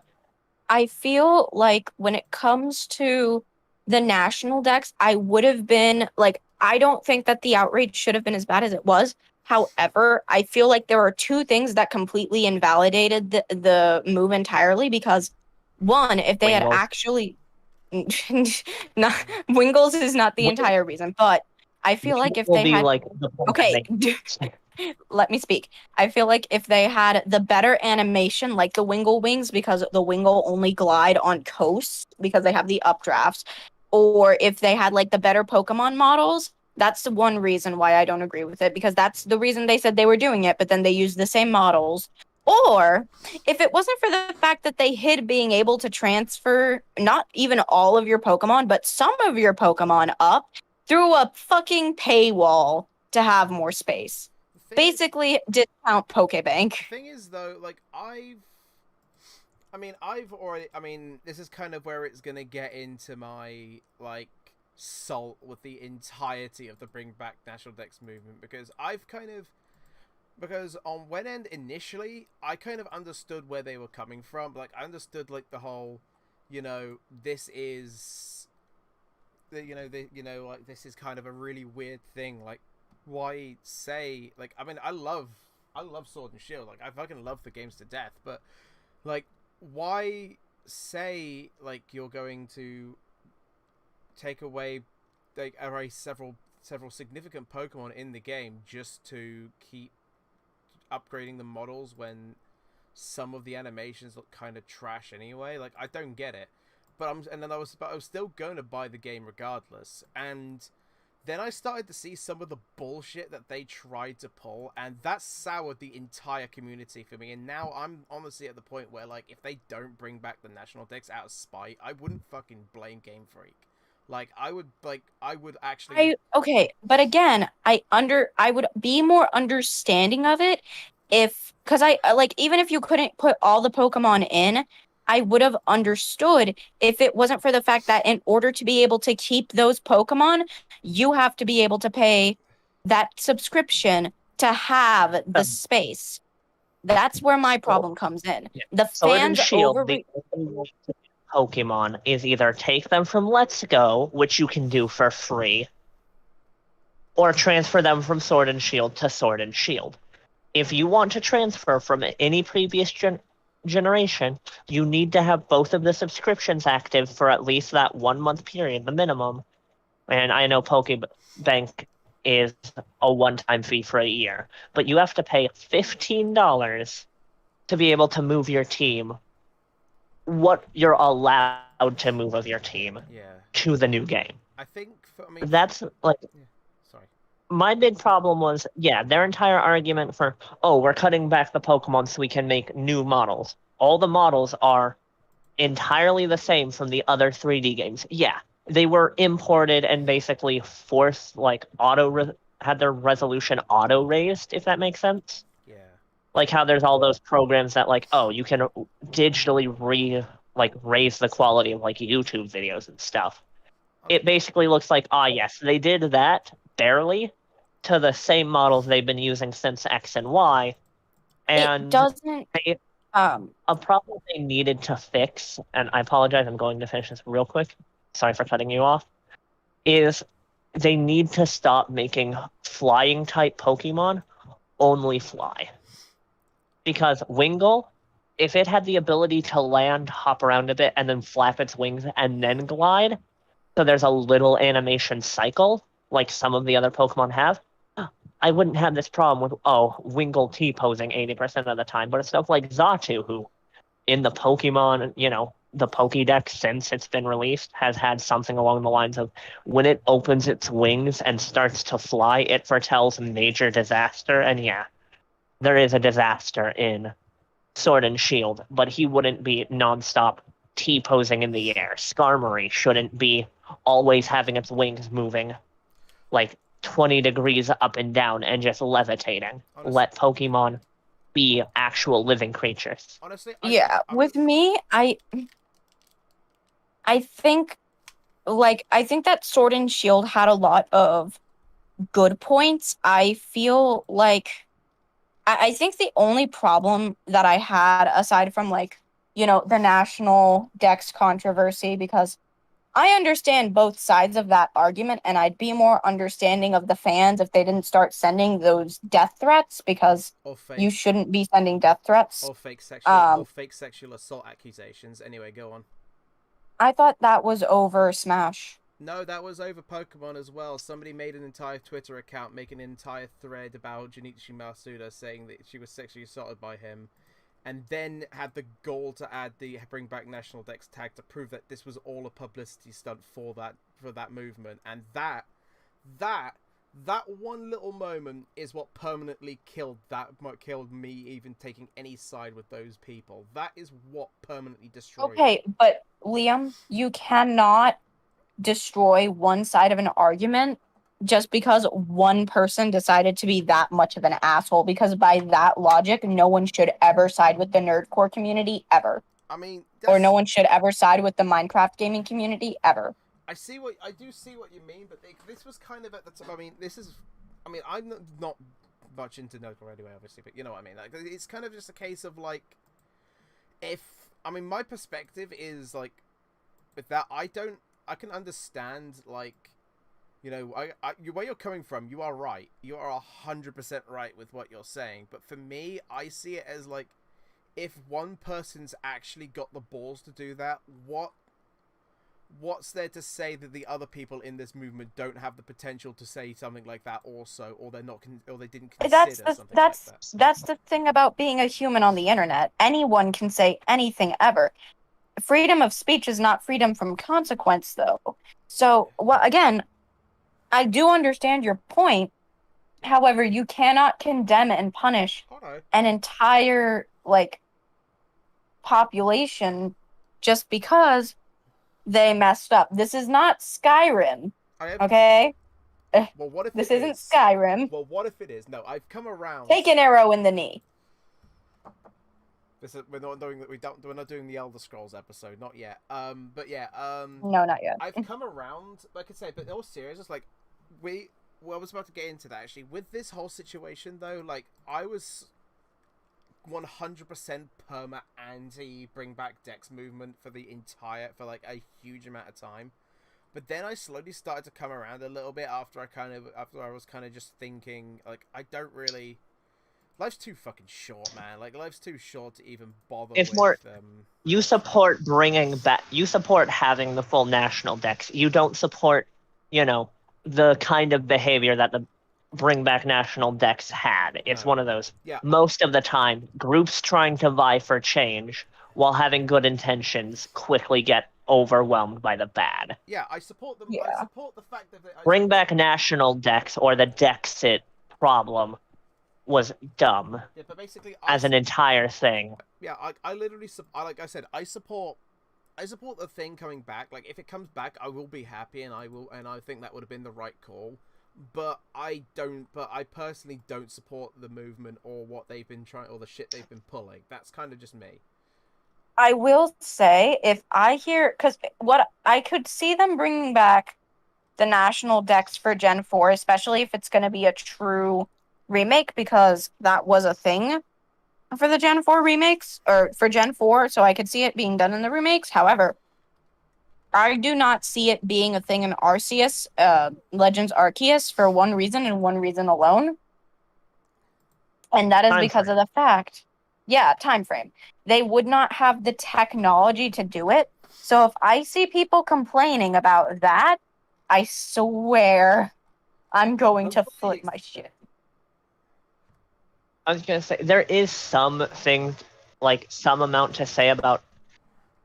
I feel like when it comes to the national dex, I would have been like, I don't think that the outrage should have been as bad as it was. However, I feel like there are two things that completely invalidated the move entirely because, one, if they had actually... not, Wingles is not the entire reason, but I feel like if they had... Okay, let me speak. I feel like if they had the better animation, like the Wingle Wings, because the Wingle only glide on coasts because they have the updrafts, or if they had like the better Pokemon models, that's the one reason why I don't agree with it, because that's the reason they said they were doing it, but then they used the same models. Or if it wasn't for the fact that they hid being able to transfer not even all of your Pokemon, but some of your Pokemon up through a fucking paywall to have more space. Basically, discount Pokebank. The thing is, though, like, this is kind of where it's gonna get into my, like, salt with the entirety of the Bring Back National Dex movement, because on one end, initially, I kind of understood where they were coming from. Like, I understood, like, the whole, this is, this is kind of a really weird thing, like, why say, like, I mean, I love Sword and Shield, like, I fucking love the games to death, but, like, why say, like, you're going to take away, like, erase several significant Pokemon in the game just to keep upgrading the models when some of the animations look kind of trash anyway? Like, I don't get it. But I was still going to buy the game regardless, and then I started to see some of the bullshit that they tried to pull, and that soured the entire community for me. And now I'm honestly at the point where, like, if they don't bring back the National Dex out of spite, I wouldn't fucking blame Game Freak. Like, I would actually... Okay, but again, I would be more understanding of it because even if you couldn't put all the Pokemon in, I would have understood if it wasn't for the fact that in order to be able to keep those Pokemon, you have to be able to pay that subscription to have the space. That's where my problem comes in. Yeah. The Sword and fans Shield, over. the only way to get Pokemon is either take them from Let's Go, which you can do for free, or transfer them from Sword and Shield to Sword and Shield. If you want to transfer from any previous generation, you need to have both of the subscriptions active for at least that 1 month period, the minimum. And I know Pokebank is a one-time fee for a year, but you have to pay $15 to be able to move your team. What you're allowed to move of your team Yeah. to the new game. I think, That's like. Yeah. Sorry. My big problem was, their entire argument for, we're cutting back the Pokemon so we can make new models. All the models are entirely the same from the other 3D games. Yeah, they were imported and basically forced, like, had their resolution auto-raised, if that makes sense. Yeah. Like how there's all those programs that, like, you can digitally raise the quality of, like, YouTube videos and stuff. It basically looks like, yes, they did that, barely, to the same models they've been using since X and Y. And it doesn't. a problem they needed to fix, and I apologize, I'm going to finish this real quick. Sorry for cutting you off. Is they need to stop making flying type Pokemon only fly. Because Wingull, if it had the ability to land, hop around a bit, and then flap its wings and then glide, so there's a little animation cycle, like some of the other Pokemon have, I wouldn't have this problem with, Wingull T-posing 80% of the time, but it's stuff like Xatu, who, in the Pokemon, the Pokédex since it's been released, has had something along the lines of, when it opens its wings and starts to fly, it foretells major disaster, and there is a disaster in Sword and Shield, but he wouldn't be nonstop T-posing in the air. Skarmory shouldn't be always having its wings moving like 20 degrees up and down and just levitating. Honestly, Let Pokemon be actual living creatures. Honestly, with me, I think that Sword and Shield had a lot of good points. I feel like I think the only problem that I had, aside from the national Dex controversy, because I understand both sides of that argument, and I'd be more understanding of the fans if they didn't start sending those death threats, because you shouldn't be sending death threats. Or fake sexual assault accusations. Anyway, go on. I thought that was over Smash. No, that was over Pokemon as well. Somebody made an entire Twitter account making an entire thread about Junichi Masuda saying that she was sexually assaulted by him, and then had the goal to add the bring back national Dex tag to prove that this was all a publicity stunt for that movement. And that one little moment is what permanently killed me even taking any side with those people. That is what permanently destroyed Okay, but Liam, you cannot destroy one side of an argument just because one person decided to be that much of an asshole, because by that logic, no one should ever side with the nerdcore community ever. I mean, or no one should ever side with the Minecraft gaming community ever. I do see what you mean, but this was kind of at the time. I'm not much into nerdcore anyway, obviously, but you know what I mean. Like, it's kind of just a case of my perspective is like, with that, I can understand, like, where you're coming from, you are right. You are 100% right with what you're saying. But for me, I see it as, like, if one person's actually got the balls to do that, what's there to say that the other people in this movement don't have the potential to say something like that also, or they're not, or they didn't consider something like that? That's the thing about being a human on the internet. Anyone can say anything ever. Freedom of speech is not freedom from consequence, though. So, again, I do understand your point. However, you cannot condemn and punish an entire, population just because they messed up. This is not Skyrim, okay? Well, what if this isn't Skyrim? Well, what if it is? No, I've come around. Take an arrow in the knee. We're not doing the Elder Scrolls episode, not yet. But yeah, no, not yet. I've come around, like I say, but in all seriousness, like, I was about to get into that actually. With this whole situation though, like, I was 100% perma anti bring back Dex movement for like a huge amount of time. But then I slowly started to come around a little bit after I was kind of just thinking, like, I don't really... Life's too fucking short, man. Like, life's too short to even bother It's with... more... You support bringing back... You support having the full national Dex. You don't support, the kind of behavior that the bring back national Dex had. It's one of those. Yeah. Most of the time, groups trying to vie for change while having good intentions quickly get overwhelmed by the bad. Yeah, I support them. Yeah. I support the fact that Bring back national Dex or the Dexit problem was dumb Yeah, but basically, as an entire thing. Yeah, I literally, like I said, I support the thing coming back. Like, if it comes back, I will be happy, and I think that would have been the right call. But I personally don't support the movement or what they've been trying, or the shit they've been pulling. That's kind of just me. I will say, if I hear, because what I could see them bringing back the national Dex for Gen 4, especially if it's going to be a true remake, because that was a thing for the Gen 4 remakes, or for Gen 4, so I could see it being done in the remakes. However, I do not see it being a thing in Arceus, Legends Arceus, for one reason and one reason alone. And that is because of the fact... Yeah, time frame. They would not have the technology to do it. So if I see people complaining about that, I swear I'm going to flip my shit. I was going to say, there is something, like, some amount to say about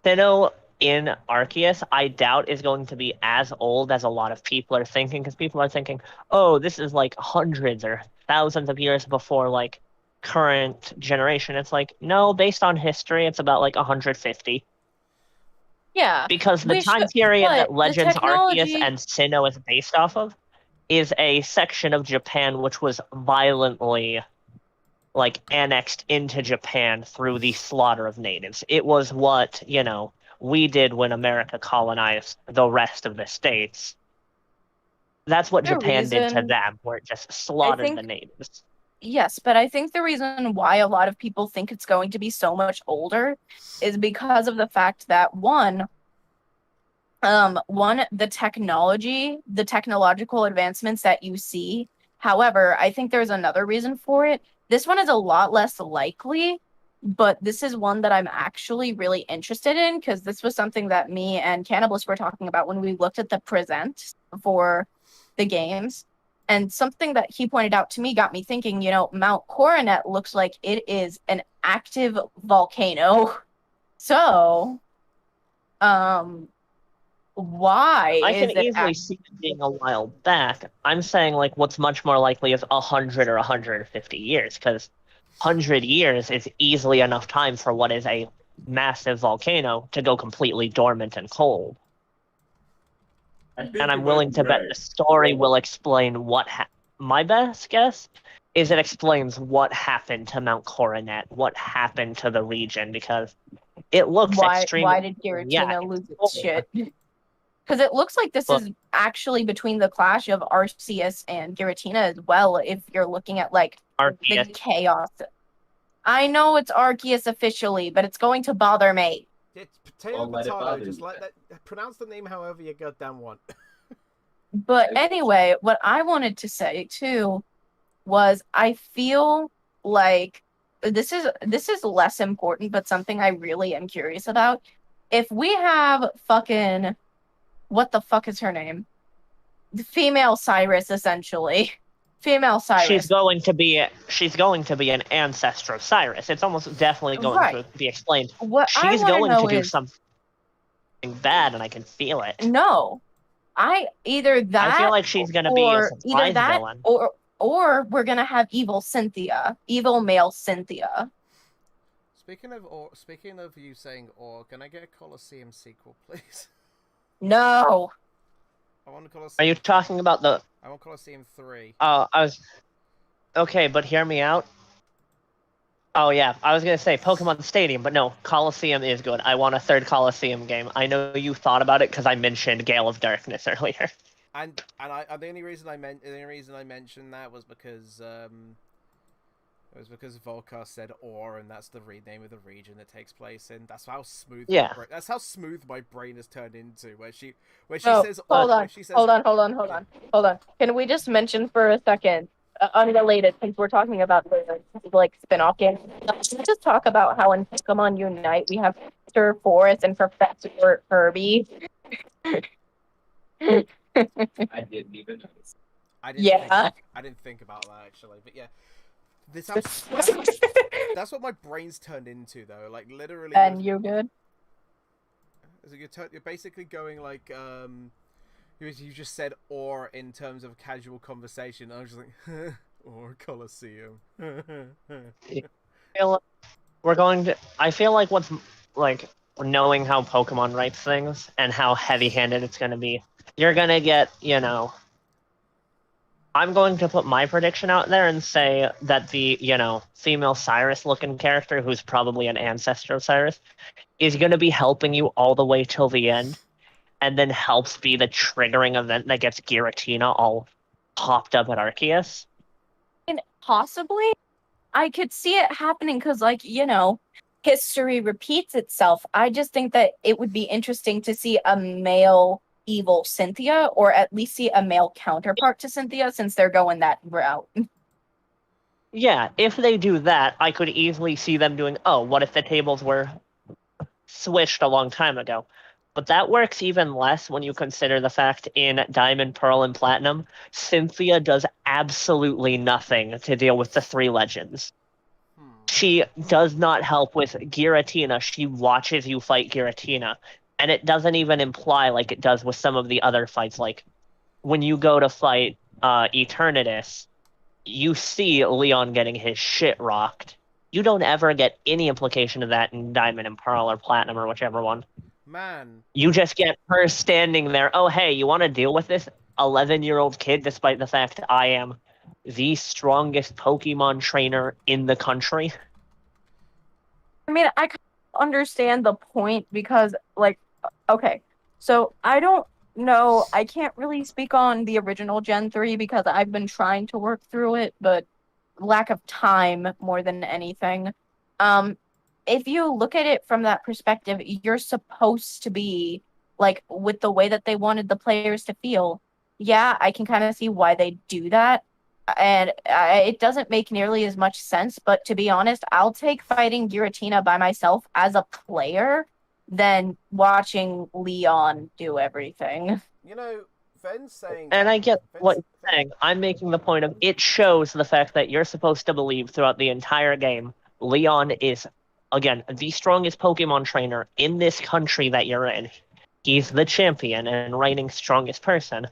Sinnoh in Arceus. I doubt is going to be as old as a lot of people are thinking, because people are thinking, oh, this is, like, hundreds or thousands of years before, like, current generation. It's like, no, based on history, it's about like 150. Yeah. Because the time period that Legends Arceus and Sinnoh is based off of is a section of Japan which was violently, like, annexed into Japan through the slaughter of natives. It was what, we did when America colonized the rest of the states. That's what Japan did to them, where it just slaughtered the natives. Yes, but I think the reason why a lot of people think it's going to be so much older is because of the fact that the technological advancements that you see. However, I think there's another reason for it. This one is a lot less likely, but this is one that I'm actually really interested in, because this was something that me and Cannibliss were talking about when we looked at the present for the games. And something that he pointed out to me got me thinking, Mount Coronet looks like it is an active volcano. So, why I is can easily see it being a while back. I'm saying, like, what's much more likely is 100 or 150 years, because 100 years is easily enough time for what is a massive volcano to go completely dormant and cold. And I'm willing to bet the story will explain what my best guess is it explains what happened to Mount Coronet, what happened to the region, because it looks extremely... Why did Giratina lose its shit? Because it looks like this is actually between the clash of Arceus and Giratina as well, if you're looking at, like, Arceus. The chaos. I know it's Arceus officially, but it's going to bother me. It's potato. Just let that. Pronounce the name however you goddamn want. But anyway, what I wanted to say too was I feel like this is less important, but something I really am curious about. If we have fucking, what the fuck is her name? The female Cyrus, essentially. Female Cyrus. She's going to be an ancestor of Cyrus. It's almost definitely going to be explained. What she's going to do something bad, and I can feel it. No, I feel like she's going to be a surprise villain. Or we're gonna have evil male Cynthia. Speaking of you saying "or," can I get a Colosseum sequel, please? No. I want Colosseum. Are you talking about the? I want Colosseum 3. Oh, I was. Okay, but hear me out. Oh yeah, I was gonna say Pokemon Stadium, but no, Colosseum is good. I want a third Colosseum game. I know you thought about it because I mentioned Gale of Darkness earlier. And the only reason I mentioned that was because It was because Volcar said "or," and that's the name of the region it takes place in. That's how smooth. Yeah. That's how smooth my brain has turned into. Where she No, says hold "or," on, where she says, hold on. Can we just mention for a second, unrelated, since we're talking about the like spin-off games, let's just talk about how in Pokemon Unite we have Mr. Forest and Professor Kirby. I didn't even notice. I didn't Yeah. I didn't think about that actually, but yeah. That's what my brain's turned into though. Like literally. And you good? You're basically going like you just said "or" in terms of casual conversation. I was just like or Colosseum. I feel like what's like knowing how Pokemon writes things and how heavy-handed it's going to be. You're going to get, I'm going to put my prediction out there and say that the, female Cyrus-looking character, who's probably an ancestor of Cyrus, is going to be helping you all the way till the end, and then helps be the triggering event that gets Giratina all popped up at Arceus. And possibly, I could see it happening because, like, history repeats itself. I just think that it would be interesting to see a male evil Cynthia, or at least see a male counterpart to Cynthia, since they're going that route. Yeah, if they do that, I could easily see them doing, oh, what if the tables were switched a long time ago? But that works even less when you consider the fact in Diamond, Pearl, and Platinum, Cynthia does absolutely nothing to deal with the three legends. She does not help with Giratina. She watches you fight Giratina. And it doesn't even imply like it does with some of the other fights. Like, when you go to fight Eternatus, you see Leon getting his shit rocked. You don't ever get any implication of that in Diamond and Pearl or Platinum or whichever one. Man. You just get her standing there. Oh, hey, you want to deal with this 11-year-old kid despite the fact I am the strongest Pokemon trainer in the country? I mean, I kind of understand the point because, like, okay, so I don't know. I can't really speak on the original Gen 3 because I've been trying to work through it, but lack of time more than anything. If you look at it from that perspective, you're supposed to be, like, with the way that they wanted the players to feel. Yeah, I can kind of see why they do that. And it doesn't make nearly as much sense, but to be honest, I'll take fighting Giratina by myself as a player than watching Leon do everything. Ven's saying... And I get what you're saying. I'm making the point of it shows the fact that you're supposed to believe throughout the entire game Leon is, again, the strongest Pokemon trainer in this country that you're in. He's the champion and reigning strongest person.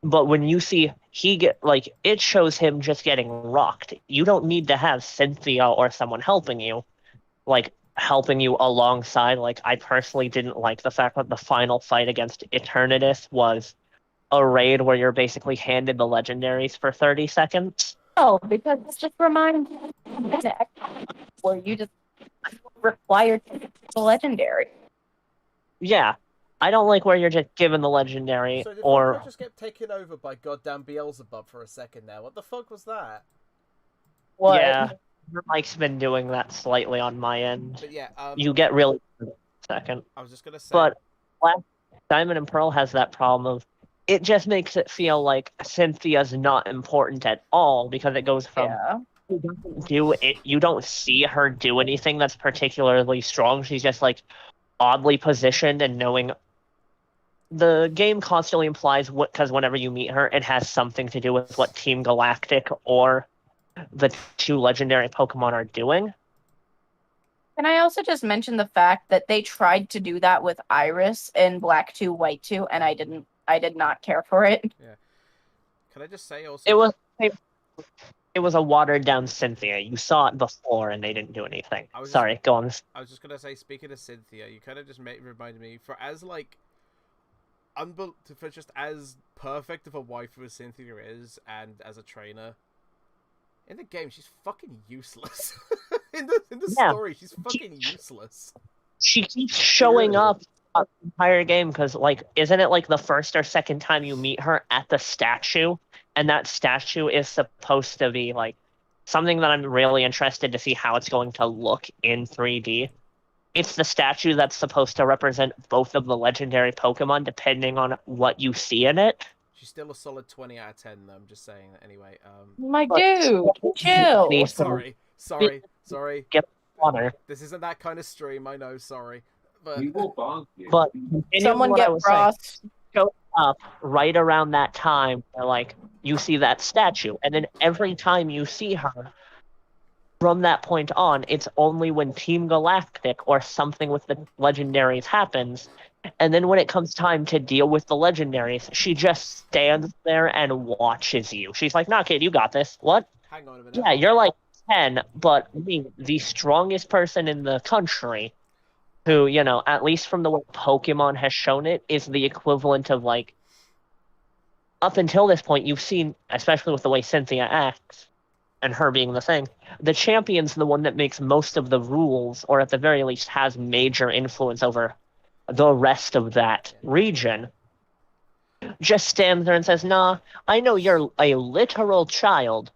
But when you see it shows him just getting rocked. You don't need to have Cynthia or someone helping you. Helping you alongside. I personally didn't like the fact that the final fight against Eternatus was a raid where you're basically handed the legendaries for 30 seconds. Oh, because it's just reminds where you just required the legendary. Yeah. I don't like where you're just given the legendary, so did or... Volcar just get taken over by goddamn Beelzebub for a second there? What the fuck was that? What? Yeah, Mike's been doing that slightly on my end. But yeah, you get really good in a second. I was just gonna say... But Diamond and Pearl has that problem of, it just makes it feel like Cynthia's not important at all, because it goes from... Yeah. You don't see her do anything that's particularly strong. She's just, oddly positioned and knowing... The game constantly implies, because whenever you meet her, it has something to do with what Team Galactic or the two legendary Pokemon are doing. Can I also just mention the fact that they tried to do that with Iris in Black 2, White 2, and I did not care for it. Yeah. Can I just say also... It was a watered-down Cynthia. You saw it before, and they didn't do anything. Sorry, go on. I was just gonna say, speaking of Cynthia, you kind of just reminded me, for just as perfect of a wife as Cynthia is, and as a trainer, in the game she's fucking useless. in the story, she's fucking useless. She keeps showing up the entire game because, isn't it the first or second time you meet her at the statue, and that statue is supposed to be something that I'm really interested to see how it's going to look in 3D. It's the statue that's supposed to represent both of the legendary Pokemon, depending on what you see in it. She's still a solid 20 out of 10, though. I'm just saying. Anyway. My But- dude, chill. These- Sorry. Get water. This isn't that kind of stream. I know. Sorry, but We will bonk you. But continuing Someone what I get was saying, Ross. up right around that time where, like, you see that statue, and then every time you see her from that point on, it's only when Team Galactic or something with the legendaries happens, and then when it comes time to deal with the legendaries, she just stands there and watches you. She's like, "Nah, kid, you got this." What? hang on a minute. Yeah, you're like 10, but me, the strongest person in the country, who, you know, at least from the way Pokemon has shown it, is the equivalent of, like, up until this point, you've seen, especially with the way Cynthia acts, and her being the thing, the champion's the one that makes most of the rules, or at the very least has major influence over the rest of that region. Just stands there and says, "Nah, I know you're a literal child.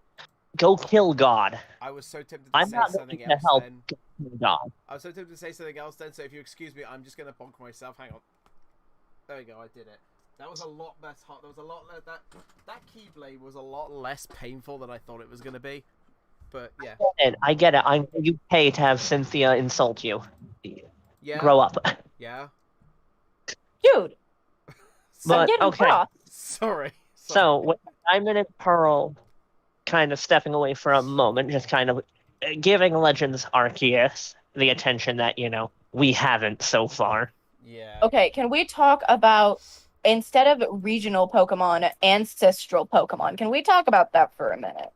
Go kill God. I was so tempted to I'm say not something going to else help then. kill God." I was so tempted to say something else then, so if you excuse me, I'm just going to bonk myself. Hang on. There we go, I did it. That was a lot less hot. There was a lot less... That Keyblade was a lot less painful than I thought it was going to be. But, yeah. I get it. I know you pay to have Cynthia insult you. Yeah. Grow up. Yeah. Dude, I'm But, getting okay. Ross. Sorry. So, with Diamond and Pearl kind of stepping away for a moment, just kind of giving Legends Arceus the attention that, you know, we haven't so far. Yeah. Okay, can we talk about, instead of regional Pokemon, ancestral Pokemon? Can we talk about that for a minute?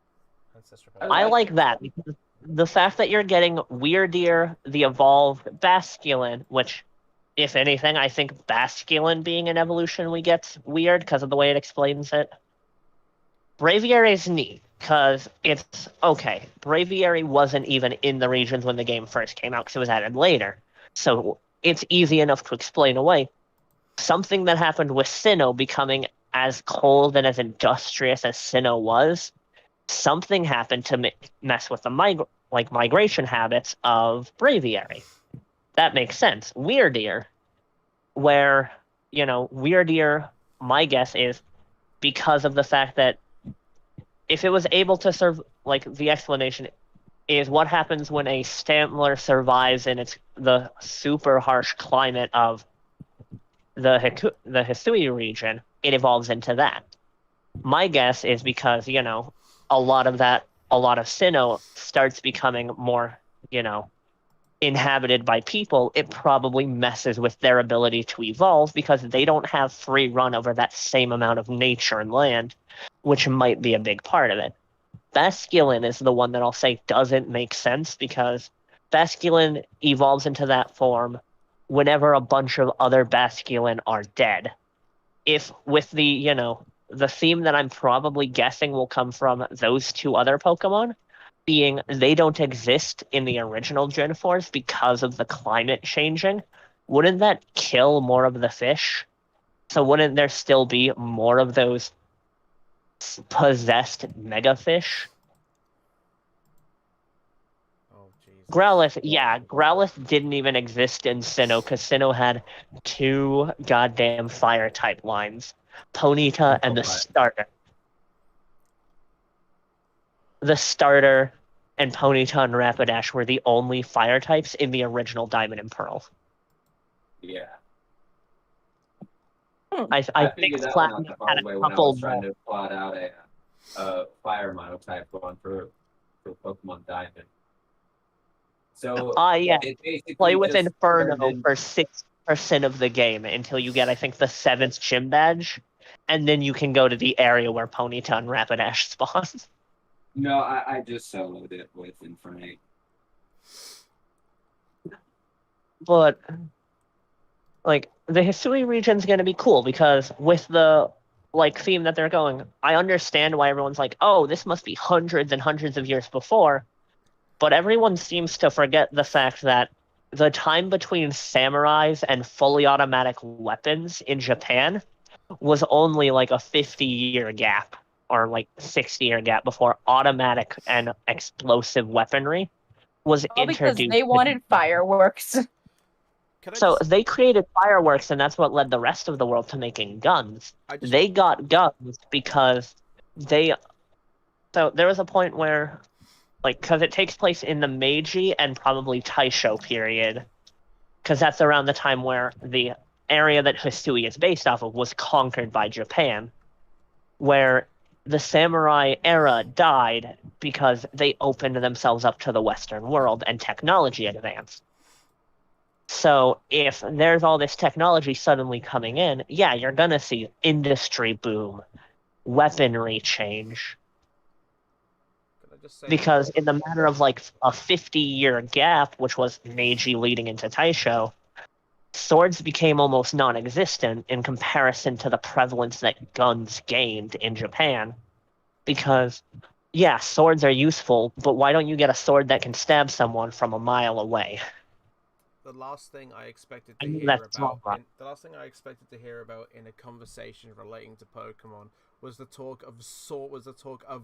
Ancestral I Pokemon. like that, because the fact that you're getting Weirdeer, the evolved Basculin, which, if anything, I think Basculin being an evolution we get weird because of the way it explains it. Braviary is neat, because it's, okay, Braviary wasn't even in the regions when the game first came out, because it was added later. So it's easy enough to explain away. Something that happened with Sinnoh becoming as cold and as industrious as Sinnoh was, something happened to mess with the migration habits of Braviary. That makes sense. Weirdeer, where, you know, Weirdeer, my guess is because of the fact that if it was able to serve, like, the explanation is what happens when a Stantler survives in the super harsh climate of the Hisui region, it evolves into that. My guess is because, you know, a lot of Sinnoh starts becoming more, you know, inhabited by people, it probably messes with their ability to evolve because they don't have free run over that same amount of nature and land, which might be a big part of it. Basculin is the one that I'll say doesn't make sense because Basculin evolves into that form whenever a bunch of other Basculin are dead. If with the, you know, the theme that I'm probably guessing will come from those two other Pokemon, being they don't exist in the original Gen 4s because of the climate changing, wouldn't that kill more of the fish? So wouldn't there still be more of those possessed mega fish? Oh, Jesus. Growlithe didn't even exist in Sinnoh because Sinnoh had two goddamn fire type lines. Ponyta and the starter. The starter and Ponyta and Rapidash were the only fire types in the original Diamond and Pearl. Yeah. I think figured that one Platinum out the had hard a way when I couple was trying more. to plot out a fire monotype one for Pokemon Diamond. So Yeah. it basically Play with just Inferno turned in- for 6% of the game until you get, I think, the 7th gym badge, and then you can go to the area where Ponyta and Rapidash spawn. No, I just soloed it with Inferno. But, like, the Hisui region's gonna be cool because with the, like, theme that they're going, I understand why everyone's like, oh, this must be hundreds and hundreds of years before, but everyone seems to forget the fact that the time between samurais and fully automatic weapons in Japan was only like a 50-year gap or like 60-year gap before automatic and explosive weaponry was All because introduced. they wanted fireworks. Can I So just, they created fireworks, and that's what led the rest of the world to making guns. I just They got guns because they. So there was a point where, like, because it takes place in the Meiji and probably Taisho period, because that's around the time where the area that Hisui is based off of was conquered by Japan, where the samurai era died because they opened themselves up to the Western world and technology advanced. So if there's all this technology suddenly coming in, yeah, you're gonna see industry boom, weaponry change. can I just say Because in the matter of like a 50-year gap, which was Meiji leading into Taisho, swords became almost non-existent in comparison to the prevalence that guns gained in Japan. Because, yeah, swords are useful, but why don't you get a sword that can stab someone from a mile away? the last thing I expected I to mean, hear that's about not right. the last thing I expected to hear about in a conversation relating to Pokemon was the talk of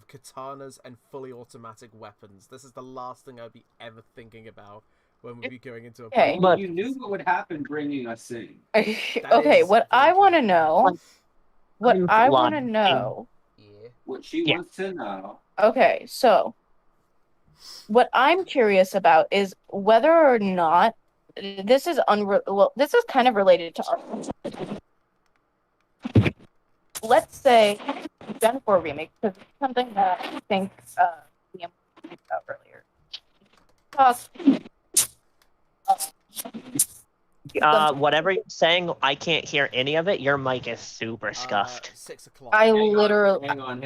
katanas and fully automatic weapons. This is the last thing I'd be ever thinking about when we'd be going into a Okay. Pokemon. But- You knew what would happen bringing us in. Okay, is what I very want to true. know, what I'm I want to lying. know. Yeah. What she Yeah. wants to know. Okay, so what I'm curious about is whether or not this is this is kind of related to our. Let's say Gen 4 remake, because it's something that I think Liam talked about earlier. Whatever you're saying, I can't hear any of it. Your mic is super scuffed. 6 o'clock. I literally, Hang on.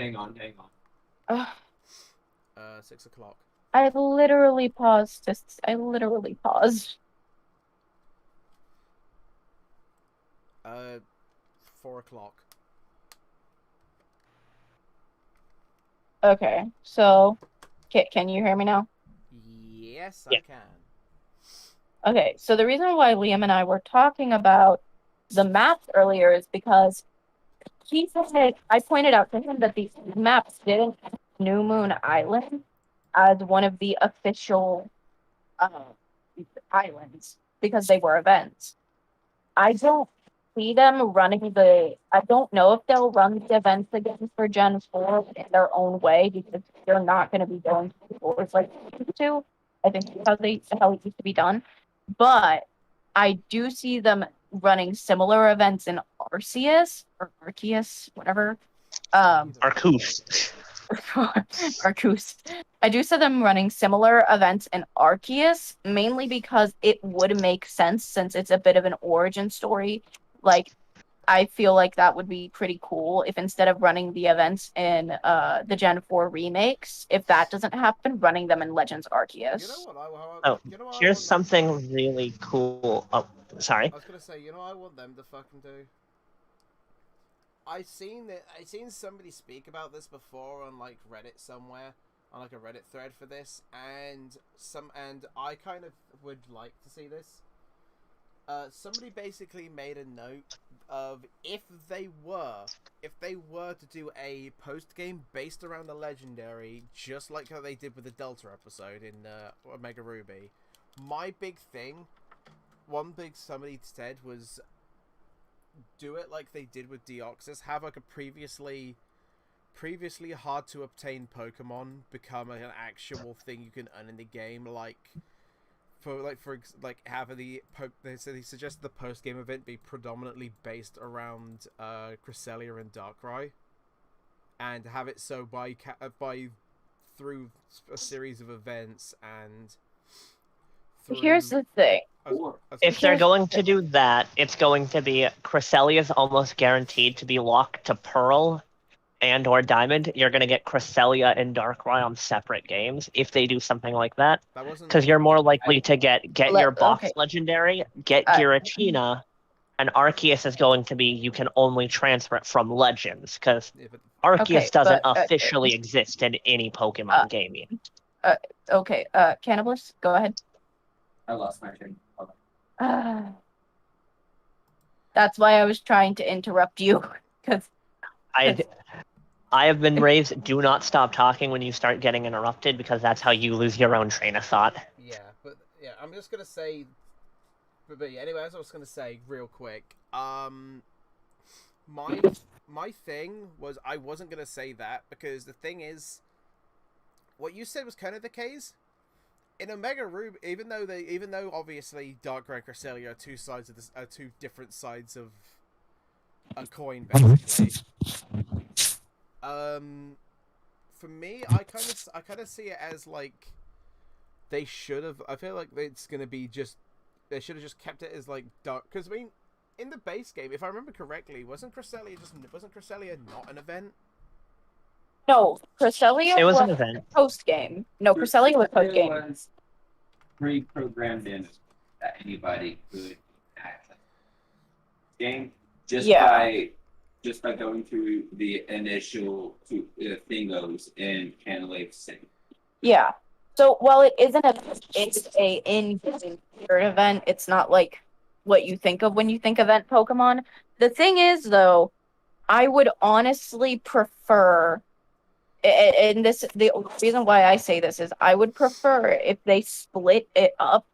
6 o'clock. I literally paused. I literally paused. 4 o'clock. Okay, so can you hear me now? Yes, Yeah. I can. Okay, so the reason why Liam and I were talking about the maps earlier is because he said, I pointed out to him that these maps didn't have New Moon Island as one of the official islands because they were events. I don't see them running I don't know if they'll run the events again for Gen 4 in their own way because they're not going to be going to floors like they used to. I think that's how it used to be done. But I do see them running similar events in Arceus or Arceus, whatever. Arceus. Arceus. I do see them running similar events in Arceus, mainly because it would make sense since it's a bit of an origin story. Like, I feel like that would be pretty cool if instead of running the events in the Gen 4 remakes, if that doesn't happen, running them in Legends Arceus. You know what? Oh, you know what I here's want something really cool. Oh, sorry. I was gonna say, you know what I want them to fucking do? I seen somebody speak about this before on like Reddit somewhere, on like a Reddit thread for this, and I kind of would like to see this. Somebody basically made a note of if they were to do a post game based around the legendary, just like how they did with the Delta episode in Omega Ruby. My big thing, one big somebody said was, do it like they did with Deoxys. Have like a previously hard to obtain Pokemon become an actual thing you can earn in the game, like. They suggest the post game event be predominantly based around Cresselia and Darkrai, and have it so through a series of events and. Here's the thing. If they're going to do that, it's going to be Cresselia is almost guaranteed to be locked to Pearl and or Diamond. You're going to get Cresselia and Darkrai on separate games if they do something like that. Because you're more likely to get your box legendary, get Giratina, and Arceus is going to be you can only transfer it from Legends, because Arceus doesn't officially exist in any Pokemon game yet. Okay, Cannibliss, go ahead. I lost my train. That's why I was trying to interrupt you, because I have been raised, do not stop talking when you start getting interrupted, because that's how you lose your own train of thought. Yeah, but yeah, I'm just gonna say. But yeah, anyway, as I was gonna say, real quick, my thing was I wasn't gonna say that because the thing is, what you said was kind of the case. In Omega Ruby, even though obviously Darkrai and Cresselia are two different sides of a coin, basically. For me, I kind of see it as like they should have. I feel like it's gonna be just they should have just kept it as like dark. Because I mean, in the base game, if I remember correctly, wasn't Cresselia not an event? No, Cresselia It was was an event. post game. No, Cresselia was post game. It was pre-programmed in that anybody could access the game just by going through the initial thingos in Cannibliss. Yeah. So while it isn't it's a in-game event, it's not like what you think of when you think event Pokemon. The thing is, though, I would honestly prefer, and the reason why I say this is I would prefer if they split it up,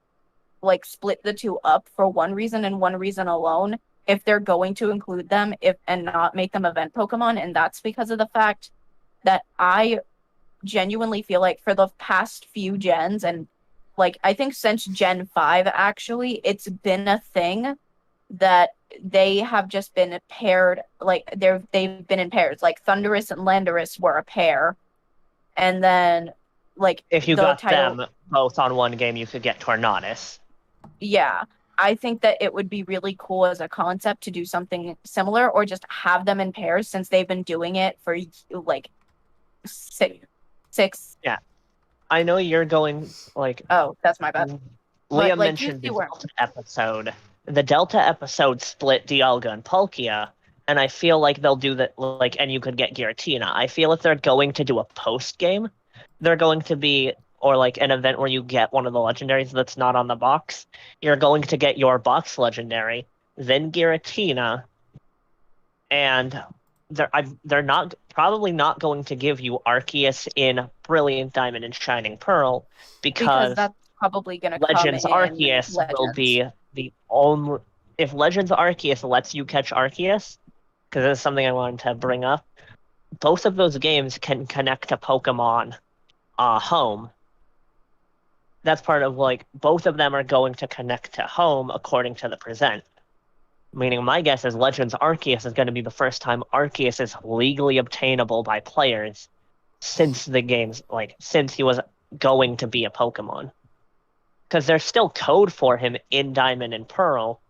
like split the two up for one reason and one reason alone, if they're going to include them and not make them event Pokemon, and that's because of the fact that I genuinely feel like for the past few gens, and like I think since Gen 5 actually, it's been a thing that they have just been paired, like they've been in pairs. Like Thundurus and Landorus were a pair, and then like If you got them both on one game, you could get Tornadus. Yeah, I think that it would be really cool as a concept to do something similar, or just have them in pairs since they've been doing it for like six. Yeah, I know you're going like. Oh, that's my bad. Leah like, mentioned the Delta episode. The Delta episode split Dialga and Palkia, and I feel like they'll do that. Like, and you could get Giratina. I feel if they're going to do a post game, they're going to be, or like an event where you get one of the legendaries that's not on the box. You're going to get your box legendary, then Giratina, and they're probably not going to give you Arceus in Brilliant Diamond and Shining Pearl because that's probably going to Legends come Arceus will be the only. If Legends Arceus lets you catch Arceus, because this is something I wanted to bring up, both of those games can connect to Pokemon Home. That's part of like both of them are going to connect to Home according to the present. Meaning my guess is Legends Arceus is going to be the first time Arceus is legally obtainable by players since the game's since he was going to be a Pokemon. Because there's still code for him in Diamond and Pearl,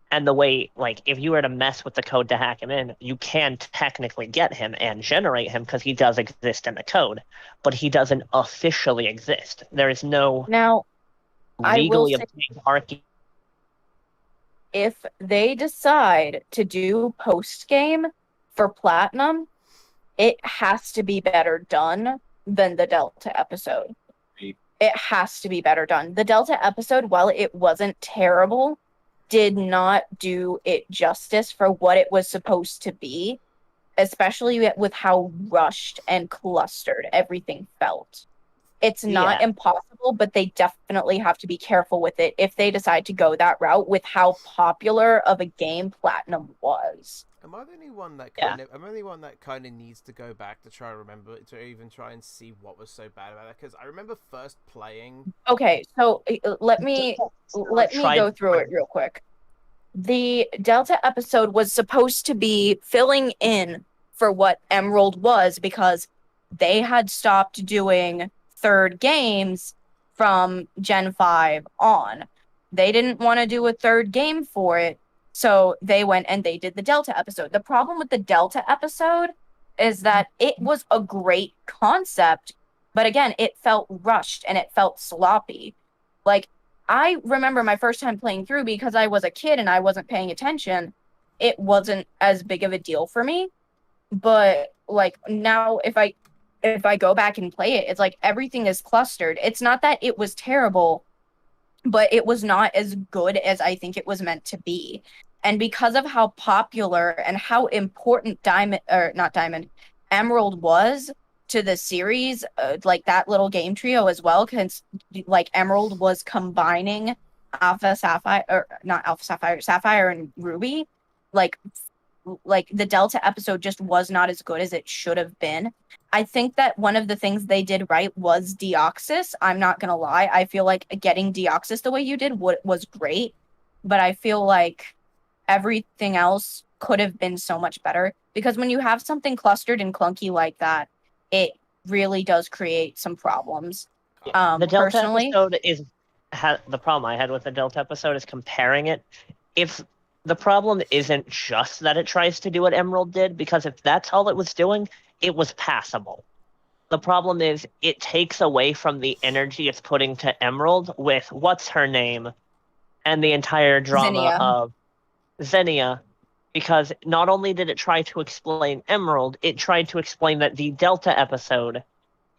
and the way, if you were to mess with the code to hack him in, you can technically get him and generate him because he does exist in the code, but he doesn't officially exist. There is no legally obtained Arceus. If they decide to do post-game for Platinum, it has to be better done than the Delta episode. It has to be better done. The Delta episode, while it wasn't terrible, did not do it justice for what it was supposed to be, especially with how rushed and clustered everything felt. It's not impossible, but they definitely have to be careful with it if they decide to go that route with how popular of a game Platinum was. Am I the only one that kind of needs to go back to try to remember to even try and see what was so bad about it? Because I remember first playing. Okay, so let me go through it real quick. The Delta episode was supposed to be filling in for what Emerald was because they had stopped doing third games from Gen 5 on. They didn't want to do a third game for it. So they went and they did the Delta episode. The problem with the Delta episode is that it was a great concept, but again, it felt rushed and it felt sloppy. I remember my first time playing through because I was a kid and I wasn't paying attention. It wasn't as big of a deal for me. But now if I go back and play it, it's everything is clustered. It's not that it was terrible, but it was not as good as I think it was meant to be. And because of how popular and how important Emerald was to the series, like that little game trio as well, because like Emerald was combining Alpha Sapphire, or not Alpha Sapphire, Sapphire and Ruby. Like the Delta episode just was not as good as it should have been. I think that one of the things they did right was Deoxys. I'm not gonna lie. I feel like getting Deoxys the way you did was great, but I feel like everything else could have been so much better, because when you have something clustered and clunky like that, it really does create some problems. The Delta Personally, episode is the problem I had with the Delta episode is comparing it. If the problem isn't just that it tries to do what Emerald did, because if that's all it was doing, it was passable. The problem is it takes away from the energy it's putting to Emerald with what's her name and the entire drama Zinnia. of Xenia, because not only did it try to explain Emerald, it tried to explain that the Delta episode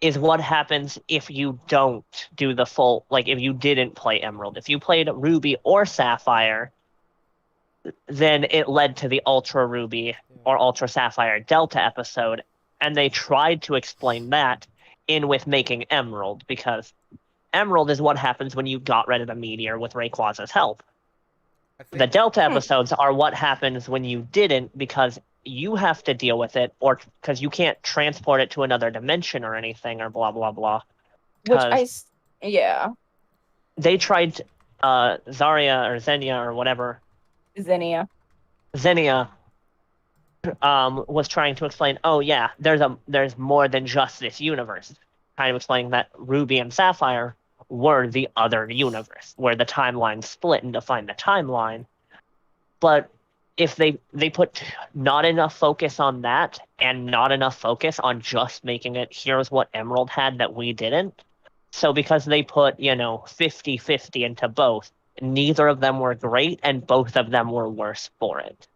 is what happens if you don't do the full, like if you didn't play Emerald. If you played Ruby or Sapphire, then it led to the Ultra Ruby or Ultra Sapphire Delta episode, and they tried to explain that in with making Emerald, because Emerald is what happens when you got rid of the meteor with Rayquaza's help. The Delta episodes are what happens when you didn't, because you have to deal with it, or because you can't transport it to another dimension or anything, or blah blah blah. Yeah. They tried Zarya or Xenia or whatever. Xenia was trying to explain, oh yeah, there's more than just this universe. Kind of explaining that Ruby and Sapphire were the other universe, where the timeline split and defined the timeline. But if they put not enough focus on that, and not enough focus on just making it, here's what Emerald had that we didn't. So because they put, 50-50 into both, neither of them were great, and both of them were worse for it.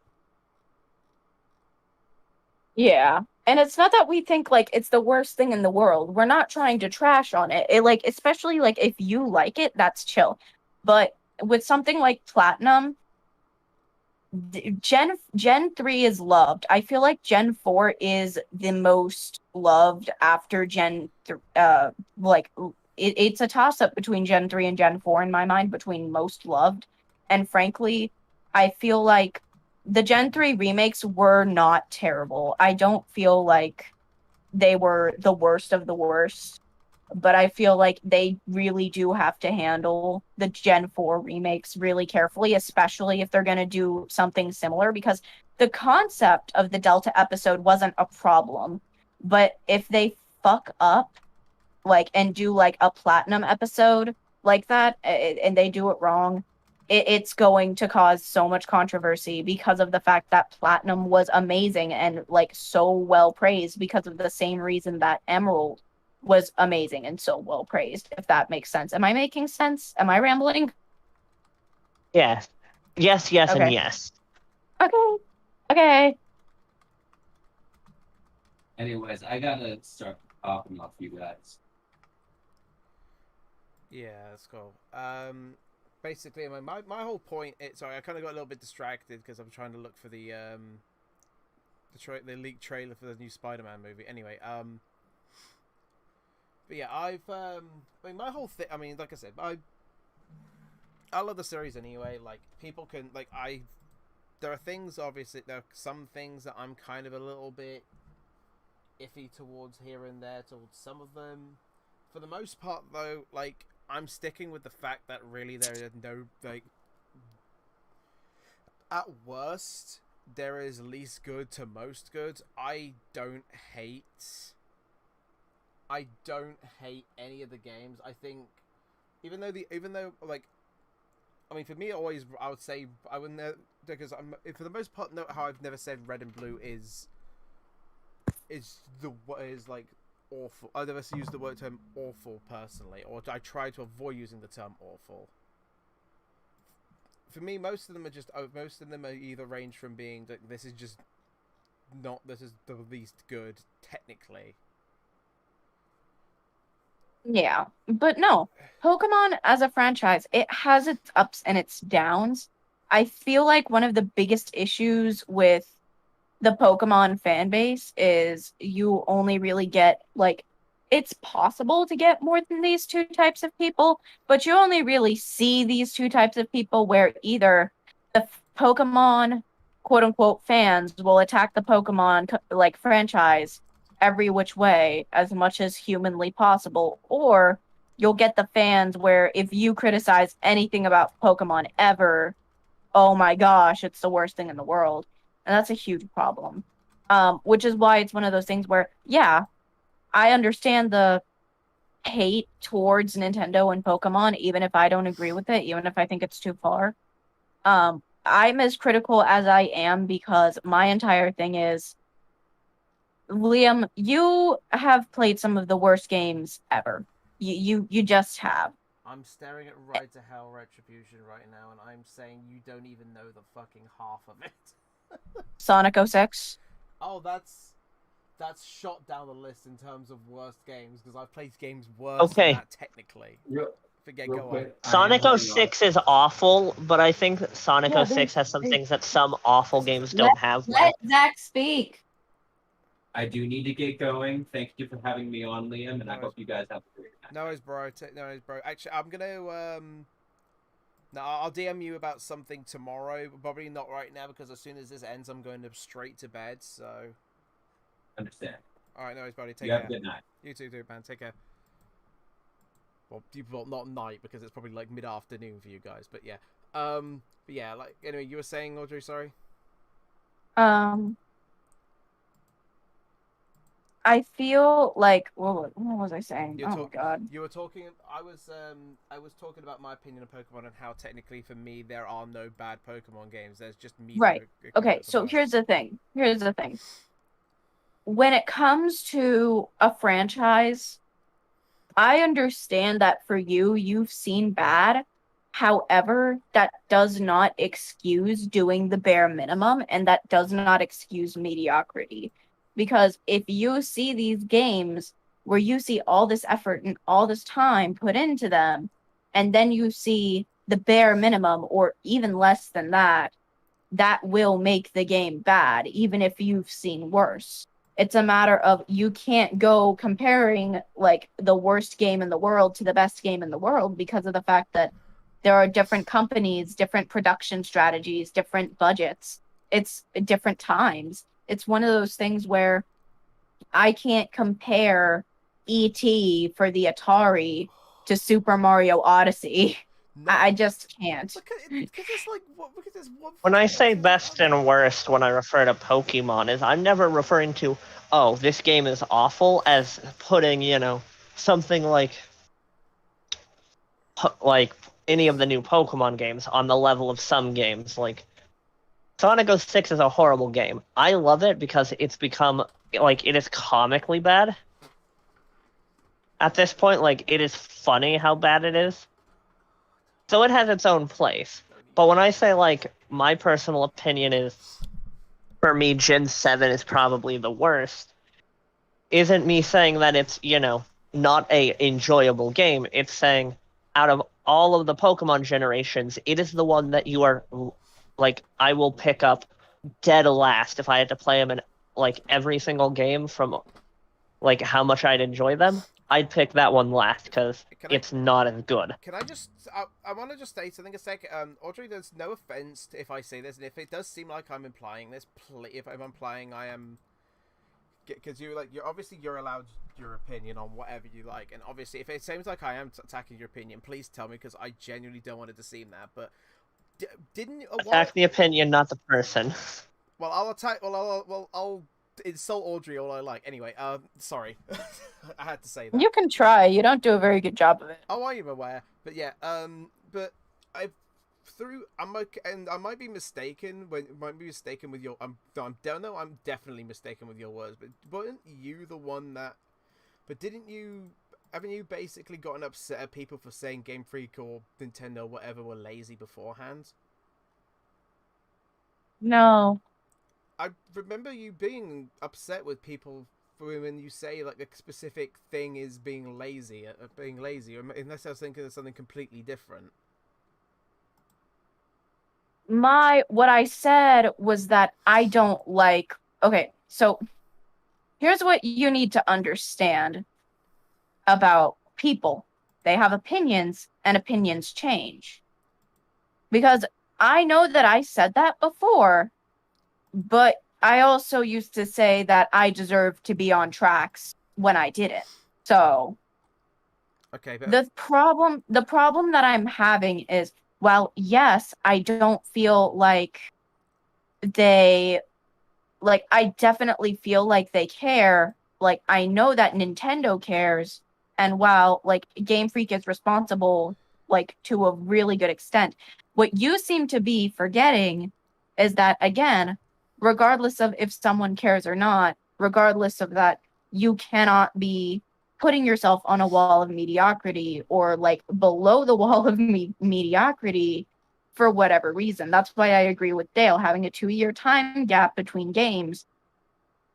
Yeah. And it's not that we think like it's the worst thing in the world. We're not trying to trash on it. Especially like if you like it, that's chill. But with something like Platinum, Gen 3 is loved. I feel like Gen 4 is the most loved after it's a toss up between Gen 3 and Gen 4 in my mind, between most loved. And frankly, I feel like the Gen 3 remakes were not terrible. I don't feel like they were the worst of the worst, but I feel like they really do have to handle the Gen 4 remakes really carefully, especially if they're going to do something similar, because the concept of the Delta episode wasn't a problem. But if they fuck up, and do, a Platinum episode like that, and they do it wrong, it's going to cause so much controversy, because of the fact that Platinum was amazing and so well praised, because of the same reason that Emerald was amazing and so well praised, if that makes sense. Am I making sense? Am I rambling? Yes. Yes, Okay. and yes. Okay. Anyways, I gotta start talking off you guys. Yeah, that's cool. Basically, my whole point. Sorry, I kind of got a little bit distracted because I'm trying to look for the leaked trailer for the new Spider-Man movie. Anyway, but yeah, my whole thing. I mean, like I said, I love the series anyway. Like, people can there are things, obviously, there are some things that I'm kind of a little bit iffy towards here and there towards some of them. For the most part, though, I'm sticking with the fact that really there is no, at worst, there is least good to most good. I don't hate any of the games. I think, even though, I mean, for me, I would say, I wouldn't, because for the most part, note how I've never said Red and Blue is awful. I've never used the term awful personally, or I try to avoid using the term awful. For me, most of them are either range from being this is the least good technically. Yeah, but no, Pokemon as a franchise, it has its ups and its downs. I feel like one of the biggest issues with the Pokemon fan base is you only really get like it's possible to get more than these two types of people, but you only really see these two types of people where either the Pokemon quote unquote fans will attack the Pokemon like franchise every which way as much as humanly possible, or you'll get the fans where if you criticize anything about Pokemon ever, oh my gosh, it's the worst thing in the world. And that's a huge problem. Which is why it's one of those things where, yeah, I understand the hate towards Nintendo and Pokemon, even if I don't agree with it, even if I think it's too far. I'm as critical as I am because my entire thing is, Liam, you have played some of the worst games ever. You just have. I'm staring at Ride to Hell Retribution right now, and I'm saying you don't even know the fucking half of it. Sonic 06. Oh, that's shot down the list in terms of worst games, because I've played games worse Okay. than that technically. Forget, Real go quick, on. Sonic I am 06 is awful, but I think Sonic Yeah, 06 has some things that some awful games don't have. Let Zach speak. I do need to get going. Thank you for having me on, Liam, and I No hope you guys have a great night. No worries, bro. No worries, bro. Actually, I'm gonna no, I'll DM you about something tomorrow. Probably not right now, because as soon as this ends, I'm going straight to bed. So, Understand. all right, no worries, buddy. Take You care. have a good night. You too, dude, man. Take care. Well, not night, because it's probably like mid-afternoon for you guys. But yeah, like anyway, you were saying, Audrey. Sorry. I feel like what was I saying? You're Oh my god. You were talking. I was talking about my opinion of Pokemon and how technically for me there are no bad Pokemon games. There's just me. Right. Okay, so here's the thing. When it comes to a franchise, I understand that for you, you've seen bad. However, that does not excuse doing the bare minimum, and that does not excuse mediocrity. Because if you see these games where you see all this effort and all this time put into them, and then you see the bare minimum or even less than that, that will make the game bad, even if you've seen worse. It's a matter of you can't go comparing like the worst game in the world to the best game in the world because of the fact that there are different companies, different production strategies, different budgets. It's different times. It's one of those things where I can't compare E.T. for the Atari to Super Mario Odyssey. No. I just can't. Because it's like because there's one. When I say best and worst when I refer to Pokemon, is I'm never referring to, oh, this game is awful, as putting, something like any of the new Pokemon games on the level of some games. Like, Sonic 06 is a horrible game. I love it because it's become, it is comically bad. At this point, it is funny how bad it is. So it has its own place. But when I say, my personal opinion is, for me, Gen 7 is probably the worst, isn't me saying that it's, not a enjoyable game. It's saying, out of all of the Pokemon generations, it is the one that you are, I will pick up dead last if I had to play them in, every single game from, how much I'd enjoy them. I'd pick that one last because it's not as good. Can I just? I want to just say something a sec. Audrey, there's no offense if I say this, and if it does seem like I'm implying this, if I'm implying I am, because you're obviously you're allowed your opinion on whatever you like, and obviously if it seems like I am attacking your opinion, please tell me because I genuinely don't want it to seem that. But didn't attack the opinion, not the person? Well, I'll attack. I'll insult Audrey all I like. Anyway, sorry. I had to say that. You can try. You don't do a very good job of it. Oh, I am aware. But yeah, but I'm okay, and I might be mistaken with your, I'm definitely mistaken with your words, but weren't you the one that, haven't you basically gotten upset at people for saying Game Freak or Nintendo or whatever were lazy beforehand? No. I remember you being upset with people when you say a specific thing is being lazy, unless I was thinking of something completely different. What I said was that I don't like Okay, so here's what you need to understand about people. They have opinions, and opinions change. Because I know that I said that before, but I also used to say that I deserved to be on tracks when I didn't. So Okay, but the problem that I'm having is, well, yes, I don't feel like they like I definitely feel like they care. Like I know that Nintendo cares, and while like Game Freak is responsible like to a really good extent, what you seem to be forgetting is that again, regardless of if someone cares or not, regardless of that, you cannot be putting yourself on a wall of mediocrity or like below the wall of mediocrity for whatever reason. That's why I agree with Dale. Having a 2-year time gap between games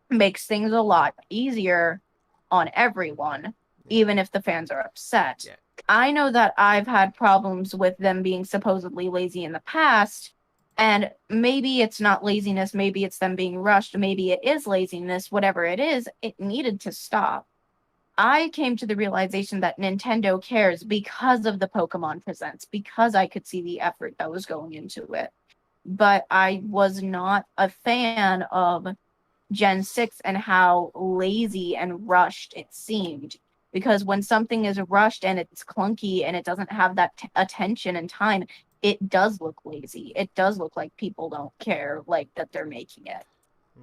makes things a lot easier on everyone, even if the fans are upset. Yeah. I know that I've had problems with them being supposedly lazy in the past, and maybe it's not laziness, maybe it's them being rushed, maybe it is laziness, whatever it is, it needed to stop. I came to the realization that Nintendo cares because of the Pokemon Presents, because I could see the effort that was going into it. But I was not a fan of Gen 6 and how lazy and rushed it seemed. Because when something is rushed and it's clunky and it doesn't have that attention and time, it does look lazy. It does look like people don't care like that they're making it.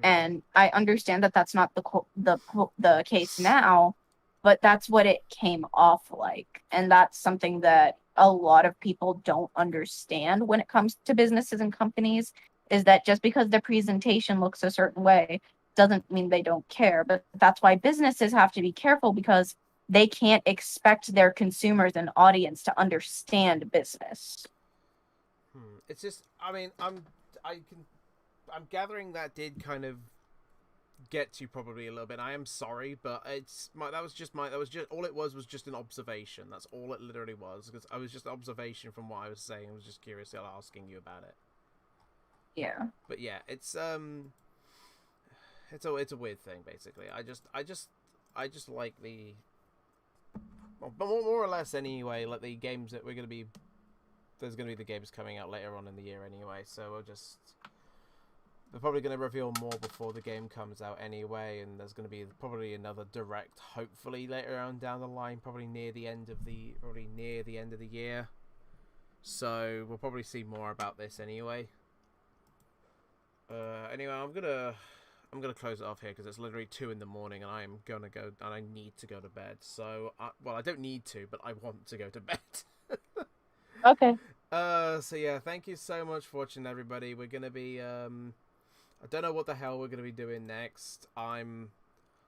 And I understand that that's not the case now, but that's what it came off like. And that's something that a lot of people don't understand when it comes to businesses and companies, is that just because the presentation looks a certain way doesn't mean they don't care. But that's why businesses have to be careful, because they can't expect their consumers and audience to understand business. It's just, I mean, I'm gathering that did kind of get to probably a little bit. I am sorry, but that was just all it was just an observation. That's all it literally was, because I was just observation from what I was saying. I was just curious asking you about it. Yeah. But yeah, it's a weird thing basically. I just like the, well, more or less anyway, like the games that there's gonna be the games coming out later on in the year anyway. So they're probably going to reveal more before the game comes out anyway, and there's going to be probably another direct, hopefully later on down the line, probably near the end of the year. So we'll probably see more about this anyway. Anyway, I'm gonna close it off here because it's literally 2 in the morning, and I am gonna go and I need to go to bed. So I don't need to, but I want to go to bed. Okay. So yeah, thank you so much for watching, everybody. We're gonna be I don't know what the hell we're going to be doing next. I'm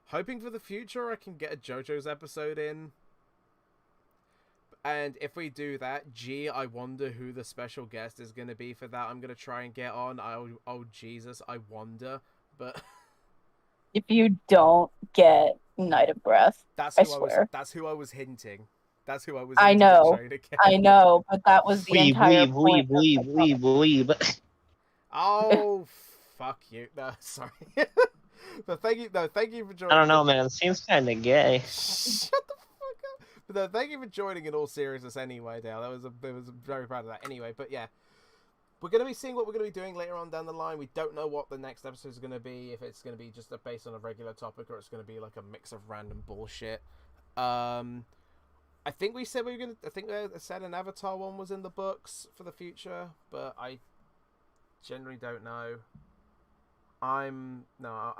hoping for the future I can get a JoJo's episode in. And if we do that, gee, I wonder who the special guest is going to be for that. I'm going to try and get on. Oh, Jesus, I wonder. But If you don't get Night of Breath, I swear. That's who I was hinting. That's who I was I hinting at know. trying to get. I know, but that was the entire point. Weeb. Oh, fuck you. No, sorry. But thank you for joining. I don't know, man. It seems kind of gay. Shut the fuck up. But no, thank you for joining in all seriousness anyway, Dale. I was very proud of that anyway. But yeah, we're going to be seeing what we're going to be doing later on down the line. We don't know what the next episode is going to be, if it's going to be just based on a regular topic or it's going to be like a mix of random bullshit. I think we said we were going to, I think they said an Avatar one was in the books for the future, but I generally don't know. I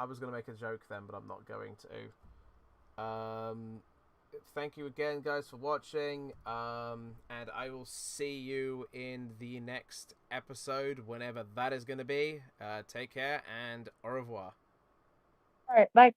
was going to make a joke then, but I'm not going to. Thank you again, guys, for watching. And I will see you in the next episode, whenever that is going to be. Take care, and au revoir. All right, bye.